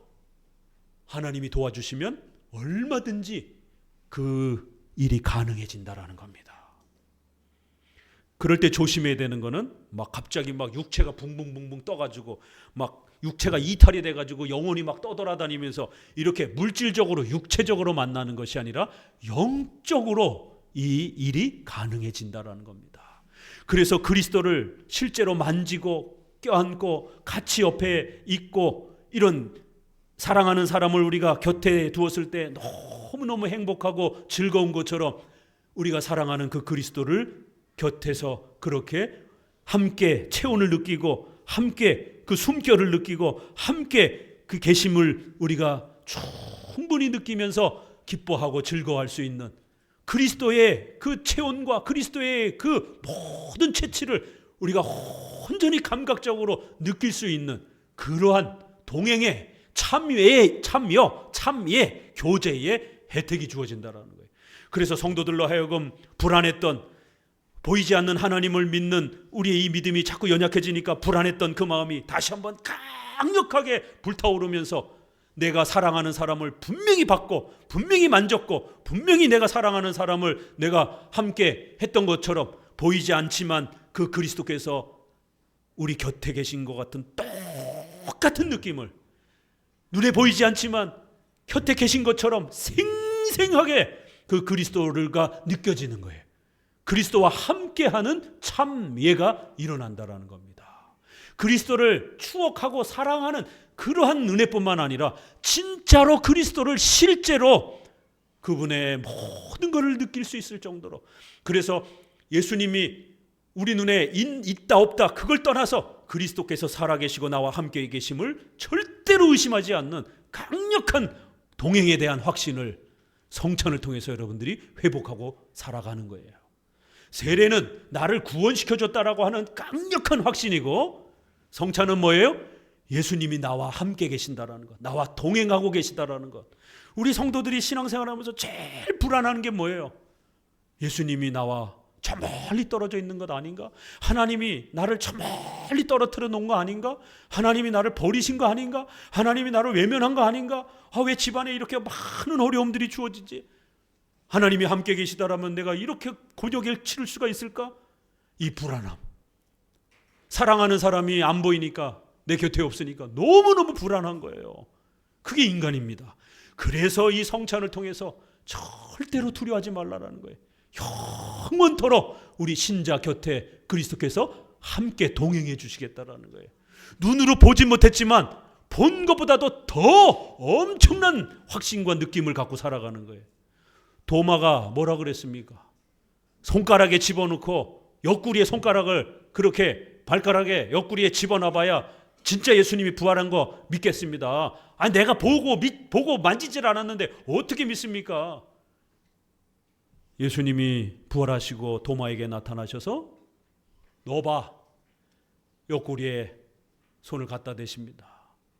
하나님이 도와주시면 얼마든지 그 일이 가능해진다라는 겁니다. 그럴 때 조심해야 되는 거는 막 갑자기 막 육체가 붕붕붕붕 떠가지고 막 육체가 이탈이 돼가지고 영혼이 막 떠돌아다니면서 이렇게 물질적으로 육체적으로 만나는 것이 아니라 영적으로 이 일이 가능해진다라는 겁니다. 그래서 그리스도를 실제로 만지고 껴안고 같이 옆에 있고 이런 사랑하는 사람을 우리가 곁에 두었을 때 너무너무 행복하고 즐거운 것처럼 우리가 사랑하는 그 그리스도를 곁에서 그렇게 함께 체온을 느끼고 함께 그 숨결을 느끼고 함께 그 계심을 우리가 충분히 느끼면서 기뻐하고 즐거워할 수 있는 그리스도의 그 체온과 그리스도의 그 모든 채취를 우리가 온전히 감각적으로 느낄 수 있는 그러한 동행의 참여, 교제의 혜택이 주어진다는 거예요. 그래서 성도들로 하여금 불안했던 보이지 않는 하나님을 믿는 우리의 이 믿음이 자꾸 연약해지니까 불안했던 그 마음이 다시 한번 강력하게 불타오르면서 내가 사랑하는 사람을 분명히 받고 분명히 만졌고 분명히 내가 사랑하는 사람을 내가 함께 했던 것처럼 보이지 않지만 그 그리스도께서 우리 곁에 계신 것 같은 똑같은 느낌을 눈에 보이지 않지만 곁에 계신 것처럼 생생하게 그 그리스도가 느껴지는 거예요. 그리스도와 함께하는 참예가 일어난다라는 겁니다. 그리스도를 추억하고 사랑하는 그러한 은혜뿐만 아니라 진짜로 그리스도를 실제로 그분의 모든 것을 느낄 수 있을 정도로, 그래서 예수님이 우리 눈에 있다 없다 그걸 떠나서 그리스도께서 살아계시고 나와 함께 계심을 절대로 의심하지 않는 강력한 동행에 대한 확신을 성찬을 통해서 여러분들이 회복하고 살아가는 거예요. 세례는 나를 구원시켜줬다라고 하는 강력한 확신이고, 성찬은 뭐예요? 예수님이 나와 함께 계신다라는 것, 나와 동행하고 계시다라는 것. 우리 성도들이 신앙생활하면서 제일 불안한 게 뭐예요? 예수님이 나와 저 멀리 떨어져 있는 것 아닌가? 하나님이 나를 저 멀리 떨어뜨려 놓은 거 아닌가? 하나님이 나를 버리신 거 아닌가? 하나님이 나를 외면한 거 아닌가? 왜 집안에 이렇게 많은 어려움들이 주어지지? 하나님이 함께 계시다라면 내가 이렇게 곤욕을 치를 수가 있을까? 이 불안함. 사랑하는 사람이 안 보이니까, 내 곁에 없으니까 너무너무 불안한 거예요. 그게 인간입니다. 그래서 이 성찬을 통해서 절대로 두려워하지 말라라는 거예요. 영원토록 우리 신자 곁에 그리스도께서 함께 동행해 주시겠다라는 거예요. 눈으로 보지 못했지만 본 것보다도 더 엄청난 확신과 느낌을 갖고 살아가는 거예요. 도마가 뭐라 그랬습니까? 손가락에 집어넣고 옆구리에 손가락을 그렇게 발가락에 옆구리에 집어넣어봐야 진짜 예수님이 부활한 거 믿겠습니다. 아니 내가 보고 만지질 않았는데 어떻게 믿습니까? 예수님이 부활하시고 도마에게 나타나셔서 너 봐, 옆구리에 손을 갖다 대십니다.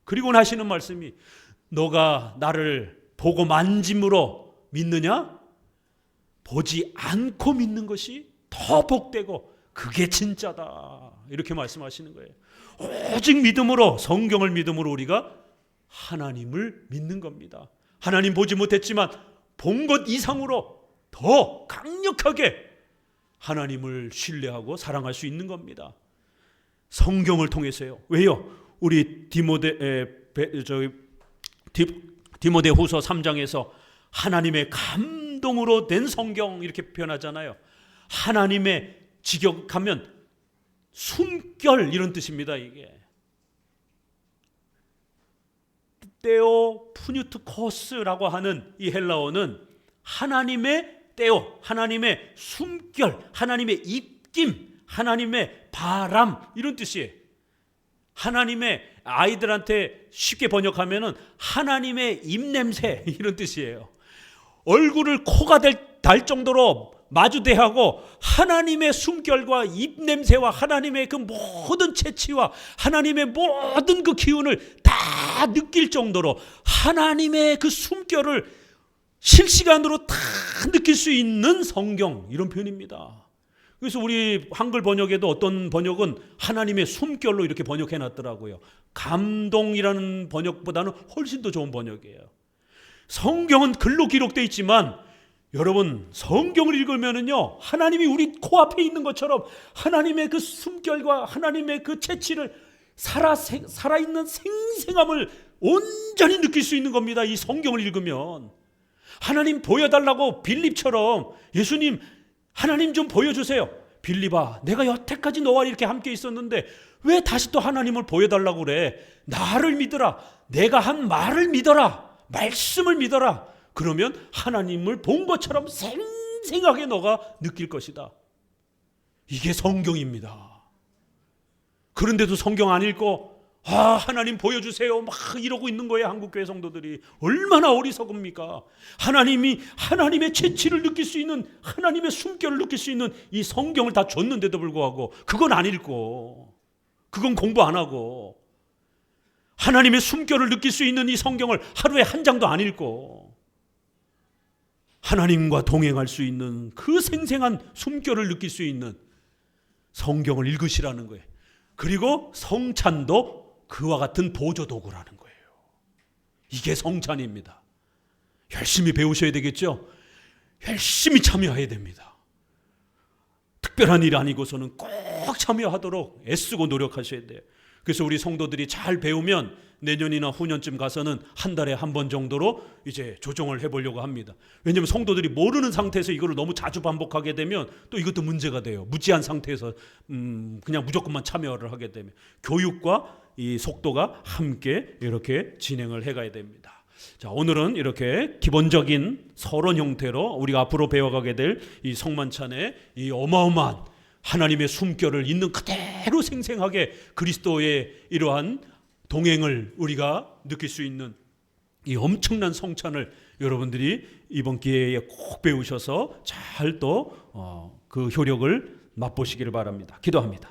그리고 하시는 말씀이, 너가 나를 보고 만짐으로 믿느냐? 보지 않고 믿는 것이 더 복되고 그게 진짜다, 이렇게 말씀하시는 거예요. 오직 믿음으로, 성경을 믿음으로 우리가 하나님을 믿는 겁니다. 하나님 보지 못했지만 본 것 이상으로 더 강력하게 하나님을 신뢰하고 사랑할 수 있는 겁니다. 성경을 통해서요. 왜요? 우리 디모데후서 3장에서 하나님의 감동으로 된 성경 이렇게 표현하잖아요. 하나님의, 직역하면 숨결 이런 뜻입니다. 이게 테오 푸뉴트코스라고 하는 이 헬라어는 하나님의 테오, 하나님의 숨결, 하나님의 입김, 하나님의 바람 이런 뜻이에요. 하나님의, 아이들한테 쉽게 번역하면은 하나님의 입냄새 이런 뜻이에요. 얼굴을 코가 달 정도로 마주대하고 하나님의 숨결과 입냄새와 하나님의 그 모든 채취와 하나님의 모든 그 기운을 다 느낄 정도로 하나님의 그 숨결을 실시간으로 다 느낄 수 있는 성경, 이런 표현입니다. 그래서 우리 한글 번역에도 어떤 번역은 하나님의 숨결로 이렇게 번역해 놨더라고요. 감동이라는 번역보다는 훨씬 더 좋은 번역이에요. 성경은 글로 기록되어 있지만 여러분, 성경을 읽으면은요, 하나님이 우리 코앞에 있는 것처럼 하나님의 그 숨결과 하나님의 그 채취를 살아있는 생생함을 온전히 느낄 수 있는 겁니다. 이 성경을 읽으면. 하나님 보여달라고 빌립처럼, 예수님 하나님 좀 보여주세요. 빌립아, 내가 여태까지 너와 이렇게 함께 있었는데 왜 다시 또 하나님을 보여달라고 그래? 나를 믿어라. 내가 한 말을 믿어라. 말씀을 믿어라. 그러면 하나님을 본 것처럼 생생하게 너가 느낄 것이다. 이게 성경입니다. 그런데도 성경 안 읽고 하나님 보여주세요 막 이러고 있는 거예요. 한국교회 성도들이 얼마나 어리석습니까? 하나님의 채취를 느낄 수 있는, 하나님의 숨결을 느낄 수 있는 이 성경을 다 줬는데도 불구하고 그건 안 읽고, 그건 공부 안 하고, 하나님의 숨결을 느낄 수 있는 이 성경을 하루에 한 장도 안 읽고, 하나님과 동행할 수 있는 그 생생한 숨결을 느낄 수 있는 성경을 읽으시라는 거예요. 그리고 성찬도 그와 같은 보조 도구라는 거예요. 이게 성찬입니다. 열심히 배우셔야 되겠죠? 열심히 참여해야 됩니다. 특별한 일 아니고서는 꼭 참여하도록 애쓰고 노력하셔야 돼요. 그래서 우리 성도들이 잘 배우면 내년이나 후년쯤 가서는 한 달에 한 번 정도로 이제 조정을 해보려고 합니다. 왜냐하면 성도들이 모르는 상태에서 이거를 너무 자주 반복하게 되면 또 이것도 문제가 돼요. 무지한 상태에서 그냥 무조건만 참여를 하게 되면 교육과 이 속도가 함께 이렇게 진행을 해가야 됩니다. 자, 오늘은 이렇게 기본적인 서론 형태로 우리가 앞으로 배워가게 될 이 성만찬의 이 어마어마한 하나님의 숨결을 있는 그대로 생생하게 그리스도의 이러한 동행을 우리가 느낄 수 있는 이 엄청난 성찬을 여러분들이 이번 기회에 꼭 배우셔서 잘 또 그 효력을 맛보시기를 바랍니다. 기도합니다.